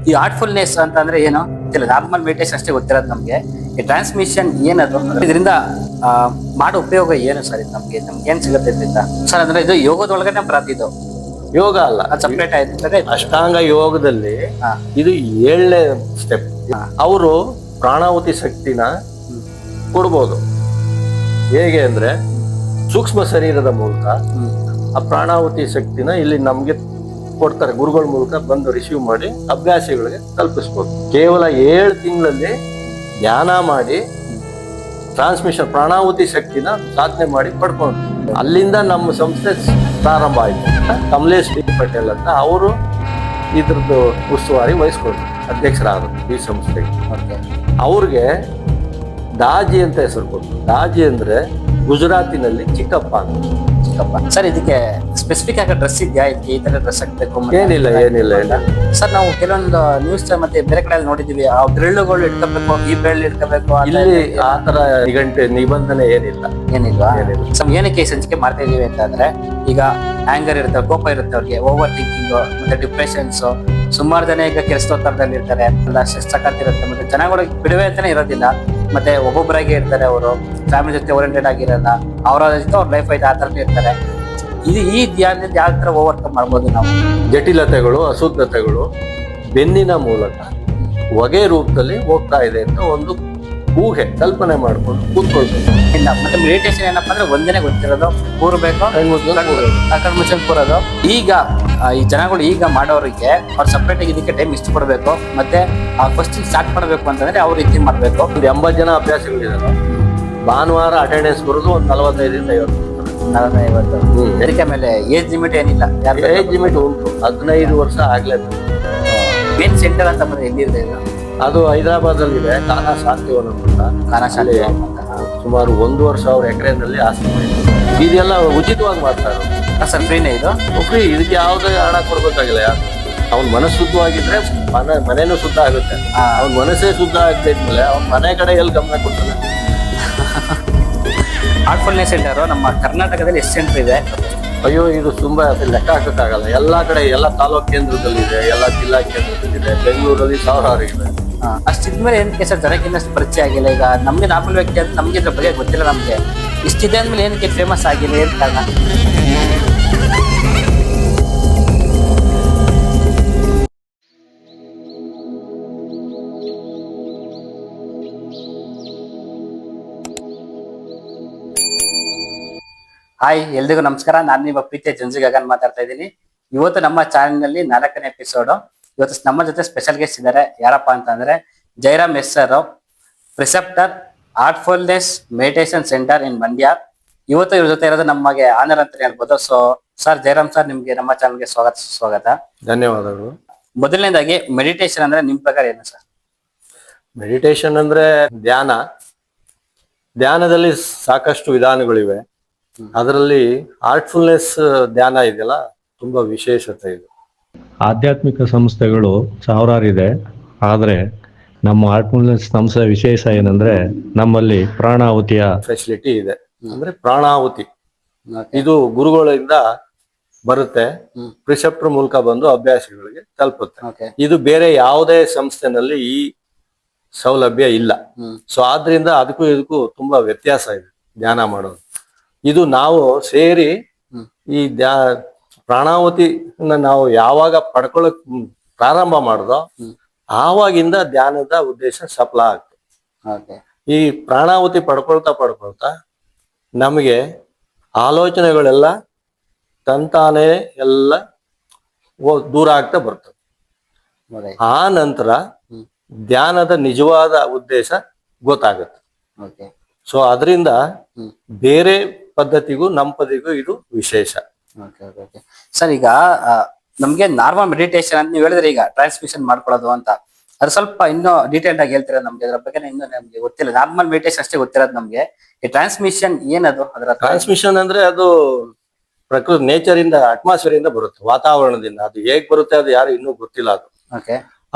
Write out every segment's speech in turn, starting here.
ಈ ಆರ್ಟ್ಫುಲ್ನೆಸ್ ಅಂತಂದ್ರೆ ಏನು ಗೊತ್ತಿಲ್ಲ, ನಾರ್ಮಲ್ ಮೆಡಿಟೇಷನ್ ಅಷ್ಟೇ ಗೊತ್ತಿರೋದು ನಮ್ಗೆ. ಈ ಟ್ರಾನ್ಸ್ಮಿಷನ್ ಏನದು, ಇದರಿಂದ ಮಾಡೋ ಉಪಯೋಗ ಏನು ಸರ್? ಇದು ನಮ್ಗೆ ಏನ್ ಸಿಗುತ್ತೆ ಇದರಿಂದ ಸರ್? ಅಂದ್ರೆ ಇದು ಯೋಗದೊಳಗಡೆ ಬರತ್ತೆ, ಇದು ಯೋಗ ಅಲ್ಲ, ಸಪ್ರೇಟ್ ಆಯ್ತು. ಅಷ್ಟಾಂಗ ಯೋಗದಲ್ಲಿ ಇದು 7ನೇ ಸ್ಟೆಪ್. ಅವರು ಪ್ರಾಣಾಹುತಿ ಶಕ್ತಿನ ಕೊಡ್ಬೋದು. ಹೇಗೆ ಅಂದ್ರೆ ಸೂಕ್ಷ್ಮ ಶರೀರದ ಮೂಲಕ ಆ ಪ್ರಾಣಾಹುತಿ ಶಕ್ತಿನ ಇಲ್ಲಿ ನಮ್ಗೆ ಕೊಡ್ತಾರೆ. ಗುರುಗಳ ಮೂಲಕ ಬಂದು ರಿಸೀವ್ ಮಾಡಿ ಅಭ್ಯಾಸಿಗಳಿಗೆ ತಲುಪಿಸ್ಬೋದು. ಕೇವಲ 7 ತಿಂಗಳಲ್ಲಿ ಧ್ಯಾನ ಮಾಡಿ ಟ್ರಾನ್ಸ್ಮಿಷನ್ ಪ್ರಾಣಾಹುತಿ ಶಕ್ತಿನ ಸಾಧನೆ ಮಾಡಿ ಪಡ್ಕೊಂಡು ಅಲ್ಲಿಂದ ನಮ್ಮ ಸಂಸ್ಥೆ ಪ್ರಾರಂಭ ಆಯ್ತು. ಕಮಲೇಶ್ ಡಿ ಪಟೇಲ್ ಅಂತ ಅವರು ಇದ್ರದ್ದು ಉಸ್ತುವಾರಿ ವಹಿಸ್ಕೊಂಡ್ರು, ಅಧ್ಯಕ್ಷರಾದರು ಈ ಸಂಸ್ಥೆಗೆ. ಅವ್ರಿಗೆ ದಾಜಿ ಅಂತ ಹೆಸರು ಕೊಟ್ಟರು. ದಾಜಿ ಅಂದ್ರೆ ಗುಜರಾತಿನಲ್ಲಿ ಚಿಕ್ಕಪ್ಪ ಅಂತ. ಚಿಕ್ಕಪ್ಪ ಸರ್, ಇದಕ್ಕೆ ಸ್ಪೆಸಿಫಿಕ್ ಆಗಿ ಡ್ರೆಸ್ ಇದೆಯಾ? ಇದಕ್ಕೆ ಈ ತರ ಡ್ರೆಸ್ ಹಾಕ್ಬೇಕು? ಏನಿಲ್ಲ ಸರ್, ನಾವು ಕೆಲವೊಂದು ನ್ಯೂಸ್ ಮತ್ತೆ ಬೇರೆ ಕಡೆ ನೋಡಿದೀವಿ, ಆ ಬೆರಳುಗಳು ಇಟ್ಕೋಬೇಕು, ಈ ಬೆರಳು ಇಟ್ಕೋಬೇಕು. ಇಲ್ಲಿ ಆ ತರ ನಿಬಂಧನೆ ಏನಿಲ್ವಾ? ಏನಕ್ಕೆ ಈ ಸಂಚಿಕೆ ಮಾಡ್ತಾ ಇದೀವಿ ಅಂತಂದ್ರೆ, ಈಗ ಆಂಗರ್ ಇರುತ್ತೆ, ಕೋಪ ಇರುತ್ತೆ ಅವ್ರಿಗೆ, ಓವರ್ ಥಿಂಕಿಂಗ್ ಮತ್ತೆ ಡಿಪ್ರೆಷನ್ಸ್. ಸುಮಾರು ಜನ ಈಗ ಕೆಲಸದಲ್ಲಿ ಇರ್ತಾರೆ, ಸಖತ್ತಿರುತ್ತೆ, ಮತ್ತೆ ಜನಗಳಿಗೆ ಬಿಡುವೆ ಅಂತಾನೆ ಇರೋದಿಲ್ಲ, ಮತ್ತೆ ಒಬ್ಬೊಬ್ಬರಾಗೆ ಇರ್ತಾರೆ. ಅವರು ಫ್ಯಾಮಿಲಿ ಜೊತೆ ಓರಿಯೆಂಟೆಡ್ ಆಗಿರಲ್ಲ, ಅವ್ರ ಜೊತೆ ಅವ್ರ ಲೈಫ್ ಐತೆ, ಆ ಥರನೇ ಇರ್ತಾರೆ. ಈ ಧ್ಯಾನದಿಂದ ಯಾವ ತರ ಓವರ್ಕಮ್ ಮಾಡ್ಬೋದು ನಾವು? ಜಟಿಲತೆಗಳು, ಅಶುದ್ಧತೆಗಳು ಬೆನ್ನಿನ ಮೂಲಕ ಹೊಗೆ ರೂಪದಲ್ಲಿ ಹೋಗ್ತಾ ಇದೆ ಅಂತ ಒಂದು ಊಹೆ, ಕಲ್ಪನೆ ಮಾಡ್ಕೊಂಡು ಕೂತ್ಕೊಳ್ಬೇಕು. ಮತ್ತೆ ಮೆಡಿಟೇಷನ್ ಏನಪ್ಪಾ ಅಂದ್ರೆ ಒಂದೇನೆ ಗೊತ್ತಿರೋದು, ಕೂರ್ಬೇಕು, ಕಣ್ಣು ಮುಚ್ಚಂಗ್ ಕೂರೋದು. ಈಗ ಈ ಜನಗಳು ಈಗ ಮಾಡೋರಿಗೆ ಅವ್ರು ಸಪ್ರೇಟ್ ಆಗಿ ಇದಕ್ಕೆ ಟೈಮ್ ಇಷ್ಟು ಕೊಡ್ಬೇಕು, ಮತ್ತೆ ಫಸ್ಟ್ ಸ್ಟಾರ್ಟ್ ಮಾಡ್ಬೇಕು ಅಂತಂದ್ರೆ ಅವ್ರು ರೀತಿ ಮಾಡ್ಬೇಕು. 80 ಜನ ಅಭ್ಯಾಸಗಳಿದ್ದಾರೆ. ಭಾನುವಾರ ಅಟೆಂಡೆನ್ಸ್ ಬರೋದು ಒಂದು 45ರಿಂದ 50. ಅದಕ್ಕೆ ಆಮೇಲೆ ಏಜ್ ಲಿಮಿಟ್ ಏನಿಲ್ಲ, ಏಜ್ ಲಿಮಿಟ್ ಉಂಟು. 15 ವರ್ಷ ಆಗ್ಲೇಬೇಕು. ಮೇನ್ ಸೆಂಟರ್ ಅಂತ ಬಂದ್ರೆ ಎಲ್ಲಿದೆ? ಅದು ಹೈದರಾಬಾದ್ ಅಲ್ಲಿ ಇದೆ, ಕಾನಾ ಶಾಂತಿವನ ಅಂತ. ಸುಮಾರು 1,500 ಎಕರೆನಲ್ಲಿ ಆಸ್ತಿ ಮಾಡಿದ್ರು. ಇದೆಲ್ಲ ಉಚಿತವಾಗಿ ಮಾಡ್ತಾರೆ ಸರ್. ಫ್ರೀನೇ ಇದು? ಫ್ರೀ. ಇದಕ್ಕೆ ಯಾವುದೇ ಹಣ ಕೊಡ್ಬೇಕಾಗಿಲ್ಲ. ಯಾರು ಅವ್ನ ಮನಸ್ಸು ಶುದ್ಧವಾಗಿದ್ರೆ ಮನೇನು ಶುದ್ಧ ಆಗುತ್ತೆ. ಅವ್ನ ಮನಸ್ಸೇ ಶುದ್ಧ ಆಗದೆ ಇದ್ಮೇಲೆ ಅವ್ನ ಮನೆ ಕಡೆ ಎಲ್ಲಿ ಗಮನ ಕೊಡ್ತಾನೆ? ಆರ್ಟ್ಫುಲ್ನೆಸ್ ಸೆಂಟರ್ ನಮ್ಮ ಕರ್ನಾಟಕದಲ್ಲಿ ಎಷ್ಟು ಸೆಂಟರ್ ಇದೆ? ಅಯ್ಯೋ, ಇದು ತುಂಬಾ ಲೆಕ್ಕ ಹಾಕಕ್ಕಾಗಲ್ಲ. ಎಲ್ಲಾ ಕಡೆ, ಎಲ್ಲ ತಾಲೂಕ್ ಕೇಂದ್ರದಲ್ಲಿದೆ, ಎಲ್ಲ ಜಿಲ್ಲಾ ಕೇಂದ್ರದಲ್ಲಿದೆ, ಬೆಂಗಳೂರಲ್ಲಿ 1000 ಇದೆ. ಅಷ್ಟಿದ್ಮೇಲೆ ಏನಕ್ಕೆ ಸರ್ ಜನಕ್ಕೆ ಇನ್ನಷ್ಟು ಪರಿಚಯ ಆಗಿಲ್ಲ? ಈಗ ನಮ್ಗೆ ನಾರ್ಮಲ್ ವ್ಯಕ್ತಿ ಅಂತ ನಮ್ಗೆ ಇದ್ರ ಬಗ್ಗೆ ಗೊತ್ತಿಲ್ಲ. ನಮ್ಗೆ ಇಷ್ಟಿದೆ ಅಂದ್ಮೇಲೆ ಏನಕ್ಕೆ ಫೇಮಸ್ ಆಗಿಲ್ಲ? ಏನ್ ಕಾರಣ? ಹಾಯ್, ಎಲ್ರಿಗೂ ನಮಸ್ಕಾರ. ನಾನು ನಿಮ್ಮ ಪ್ರೀತಿಯ ಜಂಜು ಗಗನ್ ಮಾತಾಡ್ತಾ ಇದ್ದೀನಿ. ಇವತ್ತು ನಮ್ಮ ಚಾನೆಲ್ ನಲ್ಲಿ 4ನೇ ಎಪಿಸೋಡ್. ಇವತ್ತು ನಮ್ಮ ಜೊತೆ ಸ್ಪೆಷಲ್ ಗೆಸ್ಟ್ ಇದ್ದಾರೆ. ಯಾರಪ್ಪ ಅಂತಂದ್ರೆ Jairam S sir, preceptor, Heartfulness meditation centre in Mandya. ಇವತ್ತು ಇವ್ರ ಜೊತೆ ಇರೋದು ನಮಗೆ ಆನರ್ ಅಂತ ಹೇಳ್ಬೋದು. ಸೊ ಸರ್, ಜೈರಾಮ್ ಸರ್, ನಿಮ್ಗೆ ನಮ್ಮ ಚಾನಲ್ಗೆ ಸ್ವಾಗತ. ಧನ್ಯವಾದಗಳು. ಮೊದಲನೇದಾಗಿ ಮೆಡಿಟೇಷನ್ ಅಂದ್ರೆ ನಿಮ್ ಪ್ರಕಾರ ಏನು ಸರ್? ಮೆಡಿಟೇಷನ್ ಅಂದ್ರೆ ಧ್ಯಾನ. ಧ್ಯಾನದಲ್ಲಿ ಸಾಕಷ್ಟು ವಿಧಾನಗಳಿವೆ. ಅದರಲ್ಲಿ ಆರ್ಟ್ಫುಲ್ನೆಸ್ ಧ್ಯಾನ ಇದೆಯಲ್ಲ, ತುಂಬಾ ವಿಶೇಷತೆ ಇದೆ. ಆಧ್ಯಾತ್ಮಿಕ ಸಂಸ್ಥೆಗಳು 1000 ಇದೆ, ಆದ್ರೆ ನಮ್ಮ ಆರ್ಟ್ಫುಲ್ನೆಸ್ ಸಂಸ್ಥೆ ವಿಶೇಷ ಏನಂದ್ರೆ ನಮ್ಮಲ್ಲಿ ಪ್ರಾಣಾಹುತಿಯ ಫೆಸಿಲಿಟಿ ಇದೆ. ಅಂದ್ರೆ ಪ್ರಾಣಾಹುತಿ ಇದು ಗುರುಗಳಿಂದ ಬರುತ್ತೆ, ಪ್ರಿಸೆಪ್ಟರ್ ಮೂಲಕ ಬಂದು ಅಭ್ಯಾಸಿಗಳಿಗೆ ತಲುಪುತ್ತೆ. ಇದು ಬೇರೆ ಯಾವುದೇ ಸಂಸ್ಥೆನಲ್ಲಿ ಈ ಸೌಲಭ್ಯ ಇಲ್ಲ. ಸೊ ಆದ್ರಿಂದ ಅದಕ್ಕೂ ಇದಕ್ಕೂ ತುಂಬಾ ವ್ಯತ್ಯಾಸ ಇದೆ ಧ್ಯಾನ ಮಾಡೋದು. ಇದು ನಾವು ಸೇರಿ ಈ ಪ್ರಾಣಾಹುತಿ ನಾವು ಯಾವಾಗ ಪಡ್ಕೊಳ್ಳಕ್ ಪ್ರಾರಂಭ ಮಾಡಿದೋ ಆವಾಗಿಂದ ಧ್ಯಾನದ ಉದ್ದೇಶ ಸಫಲ ಆಗ್ತದೆ. ಈ ಪ್ರಾಣಾಹುತಿ ಪಡ್ಕೊಳ್ತಾ ನಮಗೆ ಆಲೋಚನೆಗಳೆಲ್ಲ ತಂತಾನೇ ಎಲ್ಲ ದೂರ ಆಗ್ತಾ ಬರ್ತದೆ. ಆ ನಂತರ ಧ್ಯಾನದ ನಿಜವಾದ ಉದ್ದೇಶ ಗೊತ್ತಾಗುತ್ತೆ. ಸೊ ಅದರಿಂದ ಬೇರೆ ಪದ್ಧತಿಗೂ ನಮ್ಮ ಪದ್ಧತಿಗೂ ಇದು ವಿಶೇಷ. ಸರ್, ಈಗ ನಮ್ಗೆ ನಾರ್ಮಲ್ ಮೆಡಿಟೇಷನ್ ಅಂತ ನೀವು ಹೇಳಿದ್ರೆ, ಈಗ ಟ್ರಾನ್ಸ್ಮಿಷನ್ ಮಾಡ್ಕೊಳ್ಳೋದು ಅಂತ, ಅದು ಸ್ವಲ್ಪ ಇನ್ನೂ ಡೀಟೇಲ್ಡ್ ಆಗಿ ಹೇಳ್ತೀರಾ ನಮ್ಗೆ? ಅದ್ರ ಬಗ್ಗೆ ಇನ್ನೂ ನಮ್ಗೆ ಗೊತ್ತಿಲ್ಲ. ನಾರ್ಮಲ್ ಮೆಡಿಟೇಷನ್ ಅಷ್ಟೇ ಗೊತ್ತಿರೋದು ನಮ್ಗೆ. ಈ ಟ್ರಾನ್ಸ್ಮಿಷನ್ ಏನದು? ಅದರ ಟ್ರಾನ್ಸ್ಮಿಷನ್ ಅಂದ್ರೆ ಅದು ಪ್ರಕೃತಿ, ನೇಚರ್ ಇಂದ, ಅಟ್ಮಾಸ್ಫಿಯರ್ ಇಂದ ಬರುತ್ತೆ, ವಾತಾವರಣದಿಂದ. ಅದು ಹೇಗ್ ಬರುತ್ತೆ ಅದು ಯಾರು ಇನ್ನೂ ಗೊತ್ತಿಲ್ಲ.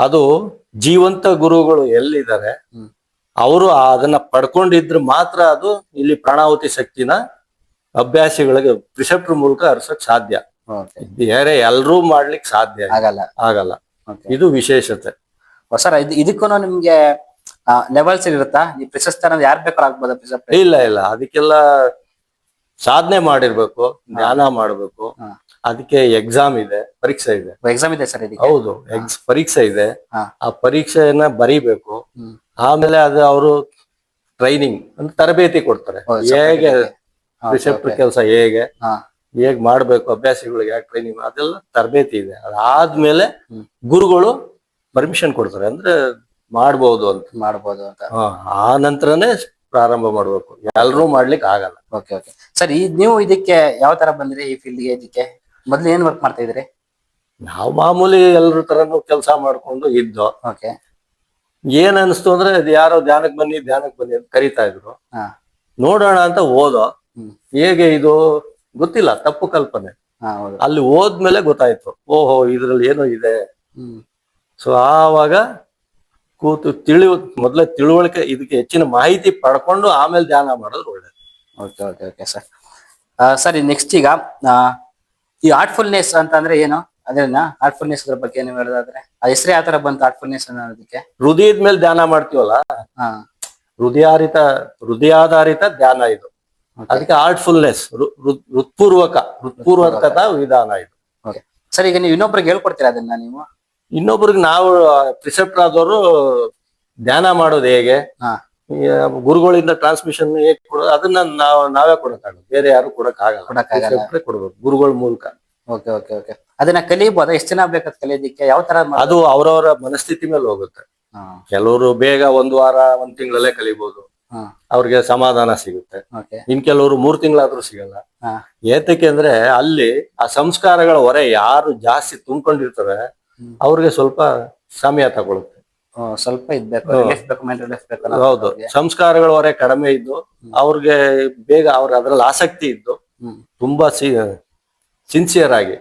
ಅದು ಜೀವಂತ ಗುರುಗಳು ಎಲ್ಲಿದ್ದಾರೆ ಅವರು ಅದನ್ನ ಪಡ್ಕೊಂಡಿದ್ರೆ ಮಾತ್ರ ಅದು ಇಲ್ಲಿ ಪ್ರಾಣಾಹುತಿ ಶಕ್ತಿನ ಅಭ್ಯಾಸಿಗಳಿಗೆ ಪ್ರಿಸೆಪ್ಟರ್ ಮೂಲಕ ಹರಿಸಕ್ ಸಾಧ್ಯ. ಬೇರೆ ಎಲ್ರೂ ಮಾಡ್ಲಿಕ್ಕೆ ಸಾಧ್ಯ ಆಗಲ್ಲ. ಇದು ವಿಶೇಷತೆ. ಸರ್ ಇದಕ್ಕೂ ನಿಮ್ಗೆ ಲೆವೆಲ್ಸ್ ಇರುತ್ತಾ? ಈ ಪ್ರಶಸ್ತಿ ಅನ್ನೋದು ಯಾರು ಬೇಕಾದ್ರೂ ಆಗ್ಬೋದಾ ಪ್ರಶಸ್ತಿ? ಇಲ್ಲ ಇಲ್ಲ, ಅದಕ್ಕೆಲ್ಲ ಸಾಧನೆ ಮಾಡಿರ್ಬೇಕು, ಧ್ಯಾನ ಮಾಡ್ಬೇಕು. ಅದಕ್ಕೆ ಎಕ್ಸಾಮ್ ಇದೆ, ಪರೀಕ್ಷೆ ಇದೆ. ಎಕ್ಸಾಮ್ ಇದೆ ಸರ್ ಇದಕ್ಕೆ? ಹೌದು, ಪರೀಕ್ಷೆ ಇದೆ. ಹಾ. ಆ ಪರೀಕ್ಷೆಯನ್ನ ಬರೀಬೇಕು. ಆಮೇಲೆ ಅದು ಅವರು ಟ್ರೈನಿಂಗ್ ಅಂದ್ರೆ ತರಬೇತಿ ಕೊಡ್ತಾರೆ. ಹೇಗೆ ಪ್ರಿಸೆಪ್ಟರ್ ಕೆಲಸ ಹೇಗೆ ಮಾಡ್ಬೇಕು, ಅಭ್ಯಾಸಿಗಳಿಗೆ ಯಾಕೆ ಟ್ರೈನಿಂಗ್, ಅದೆಲ್ಲ ತರಬೇತಿ ಇದೆ. ಅದಾದ್ಮೇಲೆ ಗುರುಗಳು ಪರ್ಮಿಷನ್ ಕೊಡ್ತಾರೆ, ಅಂದ್ರೆ ಮಾಡ್ಬೋದು ಅಂತ. ಆ ನಂತರನೇ ಪ್ರಾರಂಭ ಮಾಡ್ಬೇಕು, ಎಲ್ರೂ ಮಾಡ್ಲಿಕ್ಕೆ ಆಗಲ್ಲ. ಓಕೆ ಓಕೆ ಸರ್, ನೀವು ಇದಕ್ಕೆ ಯಾವ ತರ ಬಂದ್ರಿ ಈ ಫೀಲ್ಡ್ಗೆ? ಇದಕ್ಕೆ ಮೊದ್ಲು ಏನ್ ವರ್ಕ್ ಮಾಡ್ತಾ ಇದ್ರಿ? ನಾವು ಮಾಮೂಲಿ ಎಲ್ರ ತರನು ಕೆಲಸ ಮಾಡ್ಕೊಂಡು ಇದ್ದೋ. ಓಕೆ. ಏನ್ ಅನಿಸ್ತು ಅಂದ್ರೆ ಅದು ಯಾರೋ ಧ್ಯಾನಕ್ ಬನ್ನಿ ಅಂತ ಕರಿತಾ ಇದ್ರು. ನೋಡೋಣ ಅಂತ ಹೋದೋ. ಹೇಗೆ ಇದು ಗೊತ್ತಿಲ್ಲ, ತಪ್ಪು ಕಲ್ಪನೆ. ಅಲ್ಲಿ ಹೋದ್ಮೇಲೆ ಗೊತ್ತಾಯ್ತು, ಓಹೋ ಇದ್ರಲ್ಲಿ ಏನೋ ಇದೆ. ಸೊ ಆವಾಗ ಕೂತು ಮೊದ್ಲೇ ತಿಳುವಳಿಕೆ, ಇದಕ್ಕೆ ಹೆಚ್ಚಿನ ಮಾಹಿತಿ ಪಡ್ಕೊಂಡು ಆಮೇಲೆ ಧ್ಯಾನ ಮಾಡೋದು ಒಳ್ಳೇದು. Okay okay okay sir. ಸರಿ, ನೆಕ್ಸ್ಟ್ ಈಗ ಈ ಆರ್ಟ್ಫುಲ್ನೆಸ್ ಅಂತ ಅಂದ್ರೆ ಏನು? ಅದೇನಾ ಆರ್ಟ್ಫುಲ್ನೆಸ್ ಅದ್ರ ಬಗ್ಗೆ ನೀವು ಹೇಳೋದಾದ್ರೆ ಆ ಹೆಸರು ಯಾವ ತರ ಬಂತು ಆರ್ಟ್ಫುಲ್ನೆಸ್ ಅನ್ನೋದಕ್ಕೆ? ಹೃದಯದ ಮೇಲೆ ಧ್ಯಾನ ಮಾಡ್ತೀವಲ್ಲ, ಹೃದಯಾಧಾರಿತ ಧ್ಯಾನ ಇದು. ಅದಕ್ಕೆ ಆರ್ಟ್ಫುಲ್ನೆಸ್, ಹೃತ್ಪೂರ್ವಕದ ವಿಧಾನ ಇದು. ಸರ್, ಈಗ ನೀವು ಇನ್ನೊಬ್ರಿಗೆ ಹೇಳ್ಕೊಡ್ತೀರಾ ಅದನ್ನ? ನೀವು ಇನ್ನೊಬ್ರಿಗೆ, ನಾವು ಪ್ರಿಸೆಪ್ಟರ್ ಆದವರು ಧ್ಯಾನ ಮಾಡೋದು ಹೇಗೆ, ಗುರುಗಳಿಂದ ಟ್ರಾನ್ಸ್ಮಿಷನ್ ಹೇಗೆ ಕೊಡೋದು, ಅದನ್ನ ನಾವೇ ಕೊಡಕ್ಕಾಗಲ್ಲ, ಬೇರೆ ಯಾರು ಕೊಡಕ್ ಆಗಲ್ಲ. ಕೊಡ್ಬೇಕು ಗುರುಗಳ ಮೂಲಕ. Okay okay okay. ಅದನ್ನ ಕಲಿಬಹುದಾ? ಎಷ್ಟು ದಿನ ಬೇಕಾದ್ ಕಲಿಯೋದಿಕ್ಕೆ? ಯಾವ ತರ? ಅದು ಅವರವರ ಮನಸ್ಥಿತಿ ಮೇಲೆ ಹೋಗುತ್ತೆ. ಕೆಲವರು ಬೇಗ 1 ವಾರ 1 ತಿಂಗಳಲ್ಲೇ ಕಲಿಬಹುದು, ಅವ್ರಿಗೆ ಸಮಾಧಾನ ಸಿಗುತ್ತೆ. ಇನ್ ಕೆಲವರು 3 ತಿಂಗಳಾದ್ರೂ ಸಿಗಲ್ಲ. ಏತಕ್ಕೆ ಅಂದ್ರೆ ಅಲ್ಲಿ ಆ ಸಂಸ್ಕಾರಗಳ ಹೊರೆ ಯಾರು ಜಾಸ್ತಿ ತುಂಬಿಕೊಂಡಿರ್ತಾರೆ ಅವ್ರಿಗೆ ಸ್ವಲ್ಪ ಸಮಯ ತಗೊಳುತ್ತೆ. ಸ್ವಲ್ಪ ಹೌದು, ಸಂಸ್ಕಾರಗಳ ಹೊರೆ ಕಡಿಮೆ ಇದ್ದು ಅವ್ರಿಗೆ ಬೇಗ ಅದ್ರಲ್ಲಿ ಆಸಕ್ತಿ ಇದ್ದು ತುಂಬಾ ಸಿನ್ಸಿಯರ್ ಆಗಿ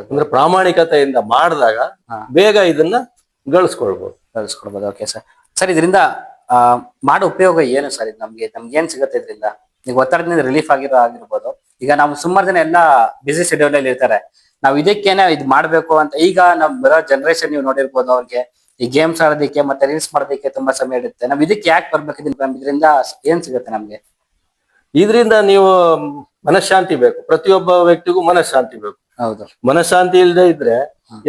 ಅಂದ್ರೆ ಪ್ರಾಮಾಣಿಕತೆಯಿಂದ ಮಾಡಿದಾಗ ಬೇಗ ಇದನ್ನ ಗಳಿಸ್ಕೊಳ್ಬಹುದು. Okay sir. ಸರ್, ಇದರಿಂದ ಮಾಡೋ ಉಪಯೋಗ ಏನು ಸರ್? ಇದು ನಮ್ಗೆ ಏನ್ ಸಿಗುತ್ತೆ ಇದರಿಂದ? ಈಗ ಒತ್ತಡದಿಂದ ರಿಲೀಫ್ ಆಗಿರ್ಬೋದು. ಈಗ ನಾವು ಸುಮಾರು ಜನ ಎಲ್ಲ ಬಿಸಿ ಶೆಡ್ಯೂಲ್ ಅಲ್ಲಿ ಇರ್ತಾರೆ, ನಾವು ಇದಕ್ಕೇನೆ ಇದು ಮಾಡ್ಬೇಕು ಅಂತ. ಈಗ ನಮ್ ಬರೋ ಜನರೇಷನ್ ನೀವು ನೋಡಿರ್ಬೋದು, ಅವ್ರಿಗೆ ಈ ಗೇಮ್ಸ್ ಆಡೋದಕ್ಕೆ ಮತ್ತೆ ರೀಲ್ಸ್ ಮಾಡೋದಕ್ಕೆ ತುಂಬಾ ಸಮಯ ಇರುತ್ತೆ. ನಾವ್ ಇದಕ್ಕೆ ಯಾಕೆ ಬರ್ಬೇಕು? ಇದರಿಂದ ಏನ್ ಸಿಗುತ್ತೆ ನಮ್ಗೆ? ಇದರಿಂದ ನೀವು ಮನಃಶಾಂತಿ ಬೇಕು, ಪ್ರತಿಯೊಬ್ಬ ವ್ಯಕ್ತಿಗೂ ಮನಃಶಾಂತಿ ಬೇಕು. ಹೌದು. ಮನಃಶಾಂತಿ ಇಲ್ಲದೆ ಇದ್ರೆ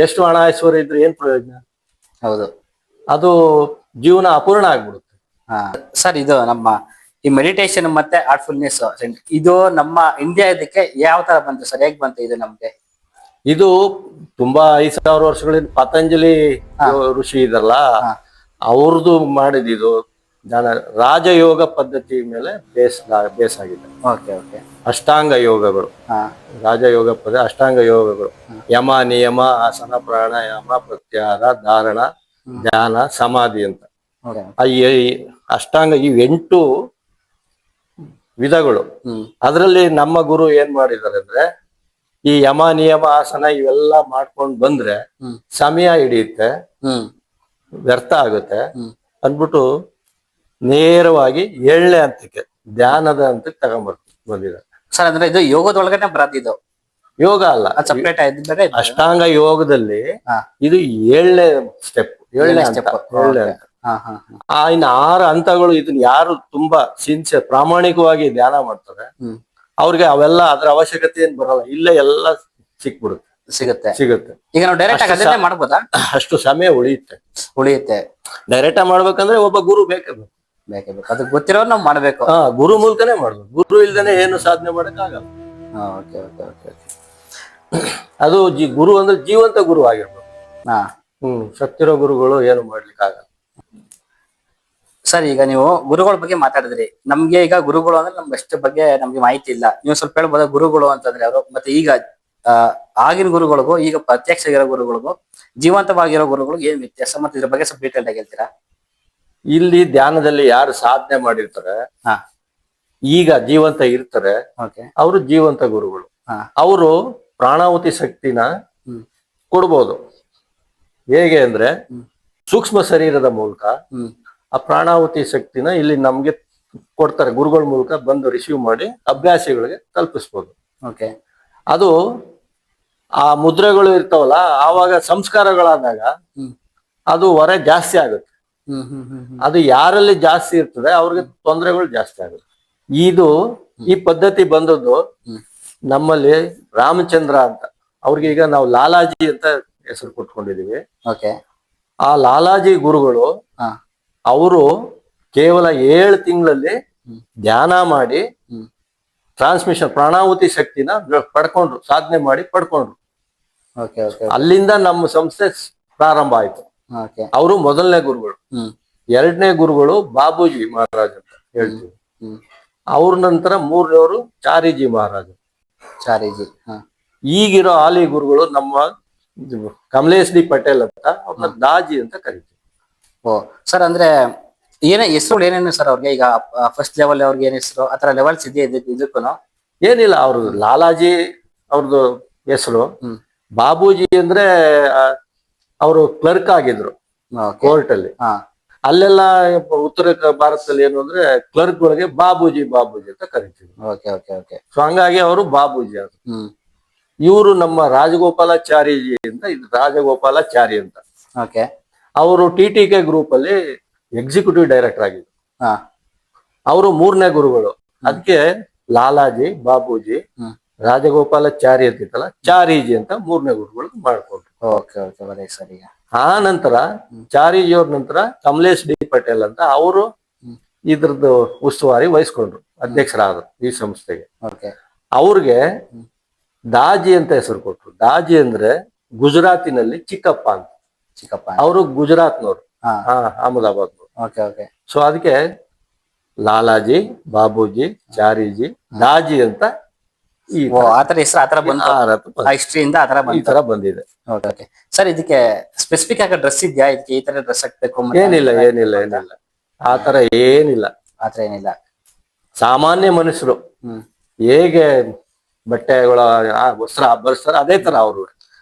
ಎಷ್ಟು ಹಣ ಐಶ್ವರ್ಯ ಇದ್ರೆ ಏನ್ ಪ್ರಯೋಜನ? ಹೌದು, ಅದು ಜೀವನ ಅಪೂರ್ಣ ಆಗ್ಬಿಡುತ್ತೆ. ಸರ್, ಇದು ನಮ್ಮ ಈ ಮೆಡಿಟೇಷನ್ ಮತ್ತೆ ಆರ್ಟ್ಫುಲ್ನೆಸ್ ಇದು ನಮ್ಮ ಇಂಡಿಯಾ ಇದಕ್ಕೆ ಯಾವ ತರ ಬಂತು ಸರ್? ಹೇಗ್ ಬಂತು ಇದು ನಮ್ಗೆ? ಇದು ತುಂಬಾ 5000 ವರ್ಷಗಳಿಂದ ಪತಂಜಲಿ ಋಷಿ ಇದಾರಲ್ಲ, ಅವ್ರದ್ದು ಮಾಡಿದ್ದು ರಾಜಯೋಗ ಪದ್ಧತಿ ಮೇಲೆ ಬೇಸ್ ಆಗಿದೆ. ಅಷ್ಟಾಂಗ ಯೋಗಗಳು, ರಾಜಯೋಗ ಅಷ್ಟಾಂಗ ಯೋಗಗಳು, ಯಮ, ನಿಯಮ, ಆಸನ, ಪ್ರಾಣಾಯಾಮ, ಪ್ರತ್ಯಾಹಾರ, ಧಾರಣ, ಧ್ಯಾನ, ಸಮಾಧಿ ಅಂತ ಅಷ್ಟಾಂಗ, ಈ 8 ವಿಧಗಳು. ಅದರಲ್ಲಿ ನಮ್ಮ ಗುರು ಏನ್ ಮಾಡಿದ್ದಾರೆ ಅಂದ್ರೆ, ಈ ಯಮ, ನಿಯಮ, ಆಸನ ಇವೆಲ್ಲ ಮಾಡ್ಕೊಂಡ್ ಬಂದ್ರೆ ಸಮಯ ಹಿಡಿಯುತ್ತೆ, ವ್ಯರ್ಥ ಆಗುತ್ತೆ ಅಂದ್ಬಿಟ್ಟು ನೇರವಾಗಿ 7ನೇ ಹಂತಕ್ಕೆ, ಧ್ಯಾನದ ಹಂತಕ್ಕೆ ಬಂದಿದ್ದಾರೆ ಸರ್. ಅಂದ್ರೆ ಇದು ಯೋಗದೊಳಗನೆ ಬರೋದಿದು? ಯೋಗ ಅಲ್ಲ, ಸಪರೇಟ್. ಅಷ್ಟಾಂಗ ಯೋಗದಲ್ಲಿ ಇದು 7ನೇ ಸ್ಟೆಪ್, 7ನೇ ಹಂತ. ಇನ್ನು 6 ಹಂತಗಳು. ಇದನ್ನ ಯಾರು ತುಂಬಾ ಸಿನ್ಸಿಯರ್ ಪ್ರಾಮಾಣಿಕವಾಗಿ ಧ್ಯಾನ ಮಾಡ್ತಾರೆ ಅವ್ರಿಗೆ ಅವೆಲ್ಲ ಅದ್ರ ಅವಶ್ಯಕತೆ ಏನ್ ಬರಲ್ಲ, ಇಲ್ಲೇ ಎಲ್ಲ ಸಿಗುತ್ತೆ. ಈಗ ನಾವು ಡೈರೆಕ್ಟ್ ಆಗಿ ಮಾಡ್ಬೋದಾ? ಅಷ್ಟು ಸಮಯ ಉಳಿಯುತ್ತೆ. ಡೈರೆಕ್ಟ್ ಆಗಿ ಮಾಡ್ಬೇಕಂದ್ರೆ ಒಬ್ಬ ಗುರು ಬೇಕೇ ಬೇಕು. ಅದಕ್ಕೆ ಗೊತ್ತಿರೋ ನಾವು ಮಾಡ್ಬೇಕು. ಗುರು ಮೂಲಕನೇ ಮಾಡ್ಬೇಕು, ಗುರು ಇಲ್ದೇನೆ ಏನು ಸಾಧನೆ ಮಾಡಕ್ ಆಗಲ್ಲ. ಅದು ಗುರು ಅಂದ್ರೆ ಜೀವಂತ ಗುರು ಆಗಿರ್ಬೇಕು. ಸತ್ತಿರೋ ಗುರುಗಳು ಏನು ಮಾಡ್ಲಿಕ್ಕೆ ಆಗಲ್ಲ. ಸರ್, ಈಗ ನೀವು ಗುರುಗಳ ಬಗ್ಗೆ ಮಾತಾಡಿದ್ರಿ. ನಮ್ಗೆ ಈಗ ಗುರುಗಳು ಅಂದ್ರೆ ನಮ್ಗೆ ಅಷ್ಟು ಬಗ್ಗೆ ನಮ್ಗೆ ಮಾಹಿತಿ ಇಲ್ಲ. ನೀವು ಸ್ವಲ್ಪ ಹೇಳ್ಬೋದ ಗುರುಗಳು ಅಂತಂದ್ರೆ ಅವರು? ಮತ್ತೆ ಈಗ ಆಗಿನ ಗುರುಗಳಿಗೂ ಈಗ ಪ್ರತ್ಯಕ್ಷ ಆಗಿರೋ ಗುರುಗಳಿಗೂ ಜೀವಂತವಾಗಿರೋ ಗುರುಗಳಿಗೂ ಏನ್ ವ್ಯತ್ಯಾಸ, ಮತ್ತೆ ಇದ್ರ ಬಗ್ಗೆ ಸ್ವಲ್ಪ ಡೀಟೇಲ್ ಆಗಿ ಹೇಳ್ತೀರಾ? ಇಲ್ಲಿ ಧ್ಯಾನದಲ್ಲಿ ಯಾರು ಸಾಧನೆ ಮಾಡಿರ್ತಾರೆ, ಈಗ ಜೀವಂತ ಇರ್ತಾರೆ, ಅವರು ಜೀವಂತ ಗುರುಗಳು. ಅವರು ಪ್ರಾಣಾಹುತಿ ಶಕ್ತಿನ ಕೊಡ್ಬೋದು. ಹೇಗೆ ಅಂದ್ರೆ ಸೂಕ್ಷ್ಮ ಶರೀರದ ಮೂಲಕ ಆ ಪ್ರಾಣಾಹುತಿ ಶಕ್ತಿನ ಇಲ್ಲಿ ನಮ್ಗೆ ಕೊಡ್ತಾರೆ, ಗುರುಗಳ ಮೂಲಕ ಬಂದು ರಿಸೀವ್ ಮಾಡಿ ಅಭ್ಯಾಸಿಗಳಿಗೆ ತಲುಪಿಸ್ಬೋದು. ಅದು ಆ ಮುದ್ರೆಗಳು ಇರ್ತಾವಲ್ಲ, ಆವಾಗ ಸಂಸ್ಕಾರಗಳಾದಾಗ ಅದು ಹೊರೆ ಜಾಸ್ತಿ ಆಗುತ್ತೆ. ಅದು ಯಾರಲ್ಲಿ ಜಾಸ್ತಿ ಇರ್ತದೆ ಅವ್ರಿಗೆ ತೊಂದರೆಗಳು ಜಾಸ್ತಿ ಆಗುತ್ತೆ. ಈ ಪದ್ಧತಿ ಬಂದದ್ದು ನಮ್ಮಲ್ಲಿ ರಾಮಚಂದ್ರ ಅಂತ, ಅವ್ರಿಗೆ ಈಗ ನಾವು ಲಾಲಾಜಿ ಅಂತ ಹೆಸರು ಕೊಟ್ಕೊಂಡಿದೀವಿ. ಓಕೆ. ಆ ಲಾಲಾಜಿ ಗುರುಗಳು ಅವರು ಕೇವಲ 7 ತಿಂಗಳಲ್ಲಿ ಧ್ಯಾನ ಮಾಡಿ ಟ್ರಾನ್ಸ್ಮಿಷನ್ ಪ್ರಾಣಾಹುತಿ ಶಕ್ತಿನ ಪಡ್ಕೊಂಡ್ರು, ಸಾಧನೆ ಮಾಡಿ ಪಡ್ಕೊಂಡ್ರು. ಅಲ್ಲಿಂದ ನಮ್ಮ ಸಂಸ್ಥೆ ಪ್ರಾರಂಭ ಆಯ್ತು. ಅವರು ಮೊದಲನೇ ಗುರುಗಳು. ಎರಡನೇ ಗುರುಗಳು ಬಾಬೂಜಿ ಮಹಾರಾಜ್ ಅಂತ ಹೇಳ್ತೀವಿ. ಅವ್ರ ನಂತರ ಮೂರನೇವರು ಚಾರಿಜಿ ಮಹಾರಾಜ್. ಚಾರಿಜಿ. ಈಗಿರೋ ಹಾಲಿ ಗುರುಗಳು ನಮ್ಮ ಕಮಲೇಶ್ ಡಿ ಪಟೇಲ್ ಅಂತ, ಅವ್ರನ್ನ ದಾಜಿ ಅಂತ ಕರಿತೀವಿ. ಓ ಸರ್, ಅಂದ್ರೆ ಹೆಸರು ಏನೇನು ಸರ್ ಅವ್ರಿಗೆ? ಈಗ ಫಸ್ಟ್ ಲೆವೆಲ್ ಅವ್ರಿಗೆ ಏನ್ ಹೆಸರು, ಆತರ ಲೆವೆಲ್ಸ್ ಇದೆಯಾ ಇದಕ್ಕೂ? ಏನಿಲ್ಲ, ಅವ್ರು ಲಾಲಾಜಿ ಅವ್ರದ್ದು ಹೆಸರು. ಬಾಬೂಜಿ ಅಂದ್ರೆ ಅವರು ಕ್ಲರ್ಕ್ ಆಗಿದ್ರು ಕೋರ್ಟ್ ಅಲ್ಲಿ. ಅಲ್ಲೆಲ್ಲ ಉತ್ತರ ಭಾರತದಲ್ಲಿ ಏನು ಅಂದ್ರೆ ಕ್ಲರ್ಕ್ ಗಳಿಗೆ ಬಾಬೂಜಿ ಅಂತ ಕರಿತೀವಿ. ಸೊ ಹಂಗಾಗಿ ಅವರು ಬಾಬೂಜಿ ಅವರು. ಇವರು ನಮ್ಮ ರಾಜಗೋಪಾಲಾಚಾರ್ಯಜಿ ಅಂತ, ಇದು ರಾಜಗೋಪಾಲಾಚಾರಿ ಅಂತ. ಅವರು TTK ಗ್ರೂಪ್ ಅಲ್ಲಿ ಎಕ್ಸಿಕ್ಯೂಟಿವ್ ಡೈರೆಕ್ಟರ್ ಆಗಿದ್ರು. ಅವರು ಮೂರನೇ ಗುರುಗಳು. ಅದಕ್ಕೆ ಲಾಲಾಜಿ, ಬಾಬೂಜಿ, ರಾಜಗೋಪಾಲಾಚಾರಿ ಅಂತಿತ್ತಲ್ಲ, ಚಾರಿಜಿ ಅಂತ ಮೂರನೇ ಗುರುಗಳು ಮಾಡ್ಕೊಂಡ್ರು. ಆ ನಂತರ ಚಾರಿಜಿ ಅವ್ರ ನಂತರ ಕಮಲೇಶ್ ಡಿ ಪಟೇಲ್ ಅಂತ ಅವರು ಇದ್ರದ್ದು ಉಸ್ತುವಾರಿ ವಹಿಸ್ಕೊಂಡ್ರು, ಅಧ್ಯಕ್ಷರಾದ್ರು ಈ ಸಂಸ್ಥೆಗೆ. ಅವ್ರಿಗೆ ದಾಜಿ ಅಂತ ಹೆಸರು ಕೊಟ್ರು. ದಾಜಿ ಅಂದ್ರೆ ಗುಜರಾತಿನಲ್ಲಿ ಚಿಕ್ಕಪ್ಪ ಅಂತ. ಅವರು ಗುಜರಾತ್ನವ್ರು, ಅಹಮದಾಬಾದ್. ಸೊ ಅದಕ್ಕೆ ಲಾಲಾಜಿ, ಬಾಬೂಜಿ, ಚಾರಿಜಿ, ದಾಜಿ ಅಂತ ಈ ತರ ಬಂದಿದೆ. ಸರ್, ಇದಕ್ಕೆ ಸ್ಪೆಸಿಫಿಕ್ ಆಗಿ ಡ್ರೆಸ್ ಇದೆಯಾ? ಇದಕ್ಕೆ ಈ ತರ ಡ್ರೆಸ್ ಹಾಕ್ಬೇಕು? ಏನಿಲ್ಲ ಆತರ ಏನಿಲ್ಲ. ಸಾಮಾನ್ಯ ಮನುಷ್ಯರು ಹೇಗೆ ಬಟ್ಟೆಗಳ ವಸ್ತ್ರ ಬರ್ಸ್ತಾರ ಅದೇ ತರ